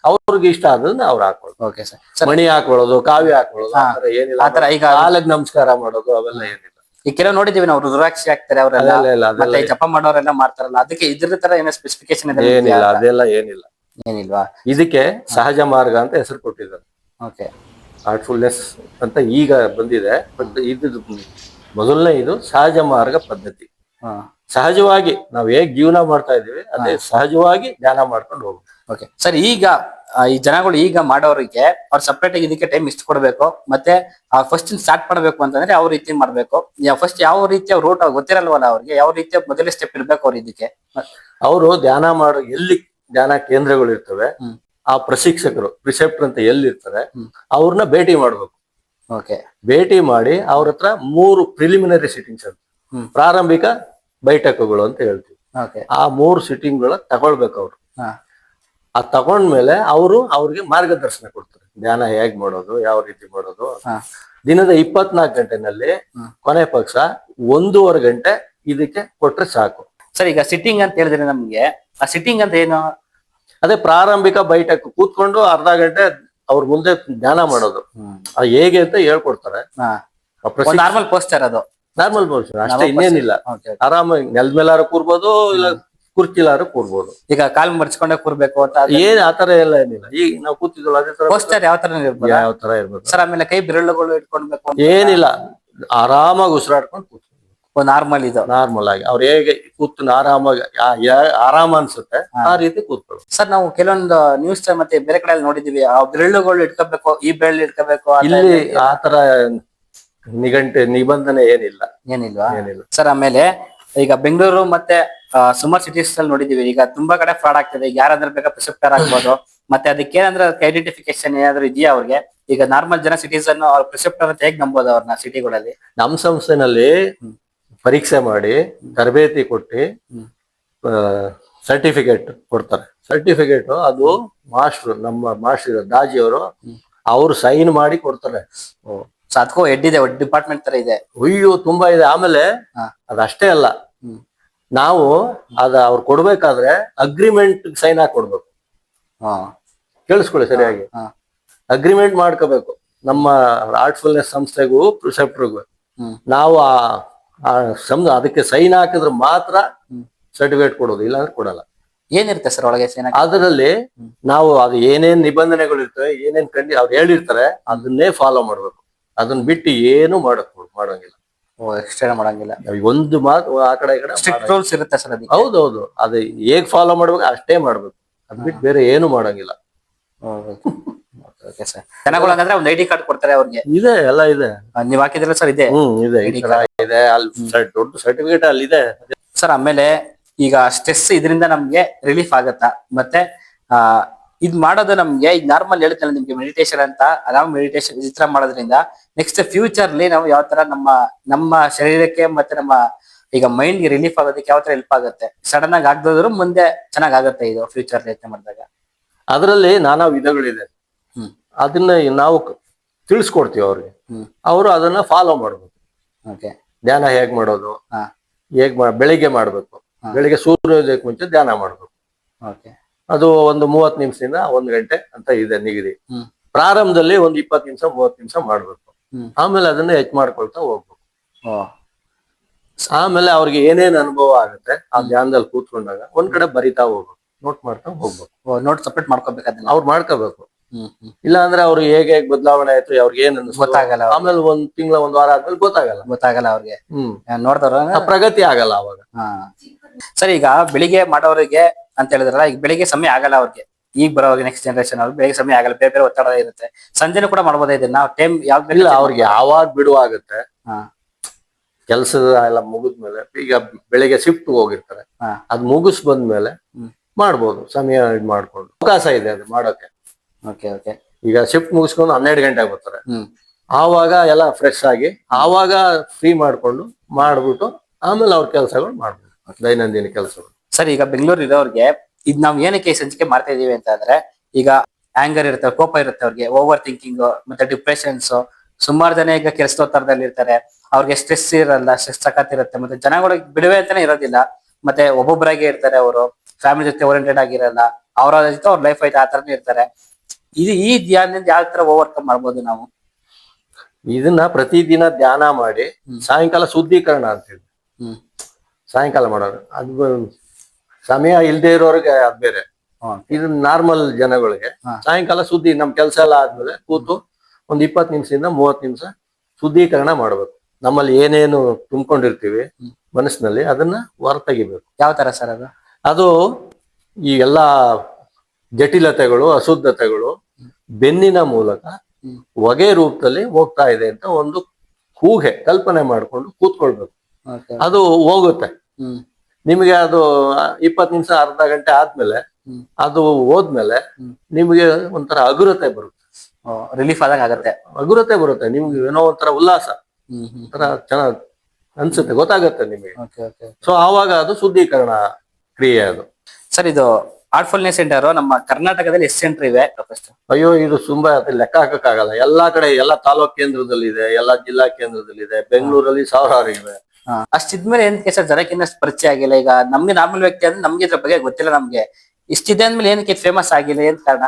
ಅವ್ರಿಗೆ ಇಷ್ಟ ಆದನ್ನ ಅವ್ರು ಹಾಕೊಳ್ಳೋದು. ಮಣಿ ಹಾಕೊಳ್ಳೋದು, ಕಾವ್ಯ ಹಾಕೊಳ್ಳೋದು, ಆತರ ಏನಿಲ್ಲ. ಈಗ ಕಾಲಿಗೆ ನಮಸ್ಕಾರ ಮಾಡೋದು ಅವೆಲ್ಲ ಏನಿಲ್ಲ. ಈ ಕೆಲವು ನೋಡಿದೀವಿ ನಾವು, ರುದ್ರಾಕ್ಷಿ ಹಾಕ್ತಾರೆ ಅವರೆಲ್ಲ, ಜಪ ಮಾಡೋರೆಲ್ಲ ಮಾಡ್ತಾರಲ್ಲ, ಅದಕ್ಕೆ ಇದ್ರ ತರ ಏನೋ ಸ್ಪೆಸಿಫಿಕೇಶನ್ ಏನಿಲ್ಲ. ಅದೆಲ್ಲ ಏನಿಲ್ವಾ. ಇದಕ್ಕೆ ಸಹಜ ಮಾರ್ಗ ಅಂತ ಹೆಸರು ಕೊಟ್ಟಿದ್ದಾರೆ. ಆರ್ಟ್ಫುಲ್ನೆಸ್ ಅಂತ ಈಗ ಬಂದಿದೆ, ಬಟ್ ಇದು ಮೊದಲನೇ ಇದು ಸಹಜ ಮಾರ್ಗ ಪದ್ಧತಿ. ಸಹಜವಾಗಿ ನಾವ್ ಹೇಗ್ ಜೀವನ ಮಾಡ್ತಾ ಇದೀವಿ ಅದೇ ಸಹಜವಾಗಿ ಧ್ಯಾನ ಮಾಡ್ಕೊಂಡು ಹೋಗ್ಬೇಕು. ಸರ್, ಈಗ ಈ ಜನಗಳು ಈಗ ಮಾಡೋರಿಗೆ ಅವ್ರು ಸಪ್ರೇಟ್ ಆಗಿ ಇದಕ್ಕೆ ಟೈಮ್ ಇಷ್ಟು ಕೊಡ್ಬೇಕು, ಮತ್ತೆ ಫಸ್ಟ್ ಸ್ಟಾರ್ಟ್ ಮಾಡ್ಬೇಕು ಅಂತಂದ್ರೆ ಯಾವ ರೀತಿ ಮಾಡ್ಬೇಕು? ಫಸ್ಟ್ ಯಾವ ರೀತಿಯ ರೂಟ್ ಗೊತ್ತಿರಲ್ವಲ್ಲ ಅವ್ರಿಗೆ, ಯಾವ ರೀತಿಯ ಮೊದಲೇ ಸ್ಟೆಪ್ ಇರ್ಬೇಕು ಅವ್ರ ಇದಕ್ಕೆ? ಅವರು ಧ್ಯಾನ ಮಾಡೋ ಎಲ್ಲಿ ಧ್ಯಾನ ಕೇಂದ್ರಗಳು ಇರ್ತವೆ, ಆ ಪ್ರಶಿಕ್ಷಕರು ಪ್ರಿಸೆಪ್ಟರ್ ಅಂತ ಎಲ್ಲಿರ್ತಾರೆ ಅವ್ರನ್ನ ಭೇಟಿ ಮಾಡ್ಬೇಕು. ಭೇಟಿ ಮಾಡಿ ಅವ್ರ ಹತ್ರ 3 ಪ್ರಿಲಿಮಿನರಿ ಸಿಟ್ಟಿಂಗ್ಸ್ ಅಂತ, ಪ್ರಾರಂಭಿಕ ಬೈಠಕಗಳು ಅಂತ ಹೇಳ್ತೀವಿ. ಆ 3 ಸಿಟ್ಟಿಂಗ್ಗಳ ತಗೊಳ್ಬೇಕು ಅವ್ರು. ತಗೊಂಡ್ಮೇಲೆ ಅವ್ರಿಗೆ ಮಾರ್ಗದರ್ಶನ ಕೊಡ್ತಾರೆ, ಧ್ಯಾನ ಹೇಗ್ ಮಾಡೋದು, ಯಾವ ರೀತಿ ಮಾಡೋದು. ದಿನದ 24 ಗಂಟೆನಲ್ಲಿ ಕೊನೆ ಪಕ್ಷ 1.5 ಗಂಟೆ ಇದಕ್ಕೆ ಕೊಟ್ರೆ ಸಾಕು. ಸರ್, ಈಗ ಸಿಟ್ಟಿಂಗ್ ಅಂತ ಹೇಳಿದ್ರೆ ನಮ್ಗೆ ಆ ಸಿಟ್ಟಿಂಗ್ ಅಂತ ಏನು? ಅದೇ ಪ್ರಾರಂಭಿಕ ಬೈಠಕ್ ಕೂತ್ಕೊಂಡು ಅರ್ಧ ಗಂಟೆ ಅವ್ರ ಮುಂದೆ ಧ್ಯಾನ ಮಾಡೋದು. ಹೇಗೆ ಅಂತ ಹೇಳ್ಕೊಡ್ತಾರೆ. ನಾರ್ಮಲ್ ಪೋಸ್ಟರ್, ಅದು ನಾರ್ಮಲ್ ಪೋಸ್ಟರ್ ಅಷ್ಟೇ, ಇನ್ನೇನಿಲ್ಲ. ಆರಾಮಾಗಿ ನೆಲದ ಮೇಲಾರು ಕೂರ್ಬೋದು, ಇಲ್ಲ ಕುರ್ಚಿಲಾರು ಕೂರ್ಬೋದು. ಈಗ ಕಾಲ್ ಮರ್ಚ್ಕೊಂಡೆ ಕೂರ್ಬೇಕು ಅಂತ ಆತರ ಎಲ್ಲ ಏನಿಲ್ಲ. ಈಗ ನಾವು ಕೂತಿದ್ವಲ್ಲ ಅದೇ ತರ ಪೋಸ್ಟರ್ ಯಾವ ತರ ಇರ್ಬೇಕು ಸರ್. ಆಮೇಲೆ ಕೈ ಬೆರಳುಗಳು ಇಟ್ಕೊಳ್ಬೇಕು? ಏನಿಲ್ಲ, ಆರಾಮಾಗಿ ಉಸಿರಾಡ್ಕೊಂಡು ಕೂತ್ಕೊಂಡು ನಾರ್ಮಲ್ ಇದು ನಾರ್ಮಲ್ ಆಗಿ ಅವ್ರು ಹೇಗೆ ಕೂತು ಆರಾಮಾಗಿ ಆರಾಮ ಅನ್ಸುತ್ತೆ ಆ ರೀತಿ ಕೂತ್ಕೊಳ್ಳು. ಸರ್, ನಾವು ಕೆಲವೊಂದು ನ್ಯೂಸ್ ಮತ್ತೆ ಬೇರೆ ಕಡೆ ನೋಡಿದೀವಿ, ಆ ಬೆರಳುಗಳು ಇಟ್ಕೋಬೇಕು, ಈ ಬೆರಳು ಇಟ್ಕೋಬೇಕು. ಇಲ್ಲಿ ಆತರ ನಿಬಂಧನೆ ಏನಿಲ್ವಾ ಸರ್? ಆಮೇಲೆ ಈಗ ಬೆಂಗಳೂರು ಮತ್ತೆ ಸುಮಾರು ಸಿಟೀಸ್ ಅಲ್ಲಿ ನೋಡಿದೀವಿ, ಈಗ ತುಂಬಾ ಕಡೆ ಫ್ರಾಡ್ ಆಗ್ತದೆ. ಯಾರಾದ್ರೂ ಬೇಕಾ ಪ್ರಿಸೆಪ್ಟರ್ ಆಗ್ಬೋದು, ಮತ್ತೆ ಅದಕ್ಕೆ ಏನಂದ್ರೆ ಐಡೆಂಟಿಫಿಕೇಶನ್ ಏನಾದ್ರು ಇದೆಯಾ ಅವ್ರಿಗೆ? ಈಗ ನಾರ್ಮಲ್ ಜನ ಸಿಟಿಸನ್ ಅವ್ರ ಪ್ರಿಸೆಪ್ಟರ್ ಅಂತ ಹೇಗ್ ನಂಬೋದು ಅವ್ರನ್ನ ಸಿಟಿಗಳಲ್ಲಿ? ನಮ್ಮ ಸಂಸ್ಥೆನಲ್ಲಿ ಪರೀಕ್ಷೆ ಮಾಡಿ ತರಬೇತಿ ಕೊಟ್ಟು ಸರ್ಟಿಫಿಕೇಟ್ ಕೊಡ್ತಾರೆ. ಸರ್ಟಿಫಿಕೇಟ್ ಅದು ನಮ್ಮ ಮಾಸ್ಟರ್ ದಾಜಿ ಅವರು ಸೈನ್ ಮಾಡಿ ಕೊಡ್ತಾರೆ. ಅದಕ್ಕೂ ಹೆಡ್ ಇದೆ, ಡಿಪಾರ್ಟ್ಮೆಂಟ್ ತರ ಇದೆ. ಅಯ್ಯೋ, ತುಂಬಾ ಇದೆ. ಆಮೇಲೆ ಅದಷ್ಟೇ ಅಲ್ಲ, ನಾವು ಅವ್ರು ಕೊಡ್ಬೇಕಾದ್ರೆ ಅಗ್ರಿಮೆಂಟ್ ಸೈನ್ ಹಾಕಿ ಕೊಡ್ಬೇಕು. ಕೇಳಿಸ್ಕೊಳ್ಳಿ ಸರಿಯಾಗಿ, ಅಗ್ರಿಮೆಂಟ್ ಮಾಡ್ಕೋಬೇಕು. ನಮ್ಮ ಆರ್ಟ್ಫುಲ್ನೆಸ್ ಸಂಸ್ಥೆಗೂ ಪ್ರಿಸೆಪ್ಟರ್ಗೂ ನಾವು ಅದಕ್ಕೆ ಸೈನ್ ಹಾಕಿದ್ರೆ ಮಾತ್ರ ಸರ್ಟಿಫಿಕೇಟ್ ಕೊಡೋದು, ಇಲ್ಲಾಂದ್ರೆ ಕೊಡಲ್ಲ. ಏನಿರುತ್ತೆ ಸರ್ ಒಳಗೆ ಅದರಲ್ಲಿ ನಾವು ಅದು ಏನೇನ್ ನಿಬಂಧನೆಗಳು ಇರ್ತವೆ, ಏನೇನ್ ಅವ್ರು ಹೇಳಿರ್ತಾರೆ ಅದನ್ನೇ ಫಾಲೋ ಮಾಡ್ಬೇಕು. ಅದನ್ನ ಬಿಟ್ಟು ಏನು ಮಾಡಂಗಿಲ್ಲ. ಎಕ್ಸ್ಟೆಂಡ್ ಮಾಡಂಗಿಲ್ಲ. ಒಂದು ಮಾತು ಆ ಕಡೆ ಈ ಕಡೆ ಸ್ಟ್ರಿಕ್ಟ್ ರೂಲ್ಸ್ ಇರುತ್ತೆ ಸರ್ ಅದಕ್ಕೆ. ಹೌದೌದು, ಅದು ಹೇಗ್ ಫಾಲೋ ಮಾಡ್ಬೇಕು ಅಷ್ಟೇ ಮಾಡ್ಬೇಕು. ಅದ್ ಬಿಟ್ಟು ಬೇರೆ ಏನು ಮಾಡಂಗಿಲ್ಲ. ಸರ್ ಜನಗಳು ಹಂಗಂದ್ರೆ ಒಂದು ಐಡಿ ಕಾರ್ಡ್ ಕೊಡ್ತಾರೆ ಅವ್ರಿಗೆ. ಇದೆ, ಎಲ್ಲ ಇದೆ. ನೀವ್ ಹಾಕಿದ್ರಲ್ಲ ಸರ್? ಇದೆ ಇದೆ, ಇದೆ. ಅಲ್ಲಿ ದೊಡ್ಡ ಸರ್ಟಿಫಿಕೇಟ್ ಅಲ್ಲಿ ಇದೆ ಸರ್. ಆಮೇಲೆ ಈಗ ಸ್ಟ್ರೆಸ್ ಇದರಿಂದ ನಮ್ಗೆ ರಿಲೀಫ್ ಆಗತ್ತಾ? ಮತ್ತೆ ಇದ್ ಮಾಡೋದು ನಮ್ಗೆ ಈಗ ನಾರ್ಮಲ್ ಹೇಳ್ತಲ್ಲ ನಿಮ್ಗೆ ಮೆಡಿಟೇಷನ್ ಅಂತ, ನಾವು ಮೆಡಿಟೇಷನ್ ಈ ತರ ಮಾಡೋದ್ರಿಂದ ನೆಕ್ಸ್ಟ್ ಫ್ಯೂಚರ್ಲಿ ನಾವು ಯಾವ ತರ ನಮ್ಮ ಶರೀರಕ್ಕೆ ಮತ್ತೆ ನಮ್ಮ ಈಗ ಮೈಂಡ್ ಗೆ ರಿಲೀಫ್ ಆಗೋದಕ್ಕೆ ಯಾವ ತರ ಹೆಲ್ಪ್ ಆಗುತ್ತೆ? ಸಡನ್ ಆಗಿ ಆಗದಿದ್ರು ಮುಂದೆ ಚೆನ್ನಾಗ್ ಆಗತ್ತೆ ಇದು ಫ್ಯೂಚರ್ ಯೋಚನೆ ಮಾಡಿದಾಗ. ಅದರಲ್ಲಿ ನಾನಾ ವಿಧಗಳಿದೆ. ಅದನ್ನ ನಾವು ತಿಳಿಸ್ಕೊಡ್ತೀವಿ ಅವ್ರಿಗೆ. ಅವರು ಅದನ್ನ ಫಾಲೋ ಮಾಡ್ಬೇಕು. ಧ್ಯಾನ ಹೇಗ್ ಮಾಡೋದು, ಬೆಳಿಗ್ಗೆ ಮಾಡ್ಬೇಕು. ಬೆಳಿಗ್ಗೆ ಸೂರ್ಯೋದಯಕ್ಕೆ ಮುಂಚೆ ಧ್ಯಾನ ಮಾಡ್ಬೇಕು. ಅದು ಒಂದು 30 ನಿಮಿಷದಿಂದ 1 ಗಂಟೆ ಅಂತ ಇದೆ ನಿಗದಿ. ಪ್ರಾರಂಭದಲ್ಲಿ ಒಂದು 20 ನಿಮಿಷ 30 ನಿಮಿಷ ಮಾಡ್ಬೇಕು. ಆಮೇಲೆ ಅದನ್ನ ಹೆಚ್ಚು ಮಾಡ್ಕೊಳ್ತಾ ಹೋಗ್ಬೇಕು. ಆಮೇಲೆ ಅವ್ರಿಗೆ ಏನೇನ್ ಅನುಭವ ಆಗುತ್ತೆ ಆ ಧ್ಯಾನದಲ್ಲಿ ಕೂತ್ಕೊಂಡಾಗ ಒಂದ್ ಕಡೆ ಬರಿತಾ ಹೋಗ್ಬೇಕು, ನೋಟ್ ಮಾಡ್ತಾ ಹೋಗ್ಬೇಕು. ನೋಟ್ ಸಪ್ರೇಟ್ ಮಾಡ್ಕೋಬೇಕು, ಅದನ್ನ ಅವ್ರು ಮಾಡ್ಕೋಬೇಕು. ಇಲ್ಲ ಅಂದ್ರೆ ಅವ್ರು ಹೇಗೆ ಗೊತ್ತಾವಣೆ ಆಯ್ತು, ಅವ್ರಿಗೆ ಏನ್ ಗೊತ್ತಾಗಲ್ಲ. ಆಮೇಲೆ 1 ತಿಂಗಳ 1 ವಾರ ಆದ್ಮೇಲೆ ಗೊತ್ತಾಗಲ್ಲ ಅವ್ರಿಗೆ. ನೋಡ್ದವ್ರ ಪ್ರಗತಿ ಆಗಲ್ಲ ಅವಾಗ. ಸರ್ ಈಗ ಬೆಳಿಗ್ಗೆ ಮಾಡೋರಿಗೆ ಅಂತ ಹೇಳಿದ್ರಲ್ಲ, ಈಗ ಬೆಳಿಗ್ಗೆ ಸಮಯ ಆಗಲ್ಲ ಅವ್ರಿಗೆ, ಈಗ ಬರೋವಾಗ ನೆಕ್ಸ್ಟ್ ಜನರೇಷನ್ ಅವ್ರಿಗೆ ಬೆಳಿಗ್ಗೆ ಸಮಯ ಆಗಲ್ಲ, ಬೇರೆ ಬೇರೆ ಒತ್ತಡ ಇರುತ್ತೆ. ಸಂಜೆನೂ ಕೂಡ ಮಾಡ್ಬೋದ ಇದನ್ನ? ಟೈಮ್ ಯಾವ್ದು ಇಲ್ಲ, ಅವ್ರಿಗೆ ಯಾವಾಗ ಬಿಡುವಾಗುತ್ತೆ ಕೆಲ್ಸದ ಎಲ್ಲ ಮುಗಿದ್ಮೇಲೆ. ಈಗ ಬೆಳಿಗ್ಗೆ ಶಿಫ್ಟ್ ಹೋಗಿರ್ತಾರೆ, ಅದ್ ಮುಗಿಸ್ ಬಂದ್ಮೇಲೆ ಮಾಡ್ಬೋದು. ಸಮಯ ಮಾಡ್ಕೊಂಡು ಅವಕಾಶ ಇದೆ ಅದು ಮಾಡೋಕೆ. ಈಗ ಶಿಫ್ಟ್ ಮುಗಿಸ್ಕೊಂಡು 12 ಗಂಟೆಗೆ ಬರ್ತಾರೆ, ಆವಾಗ ಎಲ್ಲ ಫ್ರೆಶ್ ಆಗಿ ಆವಾಗ ಫ್ರೀ ಮಾಡ್ಕೊಂಡು ಮಾಡ್ಬಿಟ್ಟು ಆಮೇಲೆ ಅವ್ರ ಕೆಲಸಗಳು ಮಾಡ್ಬೋದು, ದೈನಂದಿನ ಕೆಲಸಗಳು. ಸರ್ ಈಗ ಬೆಂಗಳೂರು ಇರೋರ್ಗೆ ಇದ್ ನಾವ್ ಏನಕ್ಕೆ ಸಂಚಿಕೆ ಮಾಡ್ತಾ ಇದೀವಿ ಅಂತ ಅಂದ್ರೆ, ಈಗ ಆಂಗರ್ ಇರುತ್ತೆ, ಕೋಪ ಇರುತ್ತೆ ಅವ್ರಿಗೆ, ಓವರ್ ಥಿಂಕಿಂಗ್ ಮತ್ತೆ ಡಿಪ್ರೆಷನ್ಸ್. ಸುಮಾರು ಜನ ಈಗ ಕೆಲಸೋತ್ತರದಲ್ಲಿ ಇರ್ತಾರೆ, ಅವ್ರಿಗೆ ಸ್ಟ್ರೆಸ್ ಇರಲ್ಲ, ಸ್ಟ್ರೆಸ್ ಸಖತ್ ಮತ್ತೆ ಜನಗಳಿಗೆ ಬಿಡುವೆ ಅಂತಾನೆ ಇರೋದಿಲ್ಲ. ಮತ್ತೆ ಒಬ್ಬೊಬ್ಬರಾಗೆ ಇರ್ತಾರೆ, ಅವರು ಫ್ಯಾಮಿಲಿ ಜೊತೆ ಓರಿಯೆಂಟೆಡ್ ಆಗಿರಲ್ಲ, ಅವ್ರ ಜೊತೆ ಅವ್ರ ಲೈಫ್ ಆಯ್ತು ಆ ತರನೇ ಇರ್ತಾರೆ. ಈ ಧ್ಯಾನದಿಂದ ಯಾವ ತರ ಓವರ್ಕಮ್ ಮಾಡ್ಬೋದು ನಾವು? ಇದನ್ನ ಪ್ರತಿದಿನ ಧ್ಯಾನ ಮಾಡಿ ಸಾಯಂಕಾಲ ಶುದ್ಧೀಕರಣ ಅಂತ ಹೇಳಿ ಸಾಯಂಕಾಲ ಮಾಡೋದು. ಅದು ಸಮಯ ಇಲ್ದೇ ಇರೋರಿಗೆ ಅದ್ ಬೇರೆ. ಇದು ನಾರ್ಮಲ್ ಜನಗಳಿಗೆ ಸಾಯಂಕಾಲ ನಮ್ ಕೆಲಸ ಎಲ್ಲ ಆದ್ಮೇಲೆ ಕೂತು ಒಂದ್ 20 ನಿಮಿಷದಿಂದ 30 ನಿಮಿಷ ಶುದ್ಧೀಕರಣ ಮಾಡ್ಬೇಕು. ನಮ್ಮಲ್ಲಿ ಏನೇನು ತುಂಬಿಕೊಂಡಿರ್ತೀವಿ ಮನಸ್ಸಿನಲ್ಲಿ ಅದನ್ನ ಹೊರ ತೆಗಿಬೇಕು. ಯಾವ ತರ ಸರ್ ಅದು? ಅದು ಈ ಎಲ್ಲಾ ಜಟಿಲತೆಗಳು, ಅಶುದ್ಧತೆಗಳು ಬೆನ್ನಿನ ಮೂಲಕ ಹೊಗೆ ರೂಪದಲ್ಲಿ ಹೋಗ್ತಾ ಇದೆ ಅಂತ ಒಂದು ಊಹೆ, ಕಲ್ಪನೆ ಮಾಡ್ಕೊಂಡು ಕೂತ್ಕೊಳ್ಬೇಕು. ಅದು ಹೋಗುತ್ತೆ. ನಿಮಗೆ ಅದು 20 ನಿಮಿಷ ಅರ್ಧ ಗಂಟೆ ಆದ್ಮೇಲೆ ಅದು ಹೋದ್ಮೇಲೆ ನಿಮಗೆ ಒಂಥರ ಹಗುರತೆ ಬರುತ್ತೆ, ರಿಲೀಫ್ ಆದಾಗ ಆಗತ್ತೆ, ಹಗುರತೆ ಬರುತ್ತೆ. ನಿಮ್ಗೆ ಏನೋ ಒಂಥರ ಉಲ್ಲಾಸ, ಒಂಥರ ಚೆನ್ನಾಗ್ ಅನ್ಸುತ್ತೆ, ಗೊತ್ತಾಗತ್ತೆ ನಿಮಗೆ. ಸೊ ಆವಾಗ ಅದು ಶುದ್ಧೀಕರಣ ಕ್ರಿಯೆ ಅದು. ಸರ್ ಇದು ಹಾರ್ಟ್ಫುಲ್ನೆಸ್ ಸೆಂಟರ್ ನಮ್ಮ ಕರ್ನಾಟಕದಲ್ಲಿ ಎಷ್ಟು ಸೆಂಟರ್ ಇವೆ? ಅಯ್ಯೋ, ಇದು ತುಂಬಾ ಲೆಕ್ಕ ಹಾಕಕ್ಕಾಗಲ್ಲ. ಎಲ್ಲಾ ಕಡೆ, ಎಲ್ಲಾ ತಾಲೂಕ್ ಕೇಂದ್ರದಲ್ಲಿ ಇದೆ, ಎಲ್ಲಾ ಜಿಲ್ಲಾ ಕೇಂದ್ರದಲ್ಲಿ ಇದೆ, ಬೆಂಗಳೂರಲ್ಲಿ 1000 ಇವೆ. ಅಷ್ಟಿದ್ಮೇಲೆ ಏನಕ್ಕೆ ಸರ್ ಜನಕ್ಕೆ ಇನ್ನಷ್ಟು ಪರಿಚಯ ಆಗಿಲ್ಲ? ಈಗ ನಮ್ಗೆ ನಾರ್ಮಲ್ ವ್ಯಕ್ತಿ ಅಂದ್ರೆ ನಮ್ಗೆ ಇದ್ರ ಬಗ್ಗೆ ಗೊತ್ತಿಲ್ಲ. ನಮ್ಗೆ ಇಷ್ಟಿದೆ ಅಂದ್ಮೇಲೆ ಏನಕ್ಕೆ ಫೇಮಸ್ ಆಗಿಲ್ಲ? ಏನ್ ಕಾರಣ?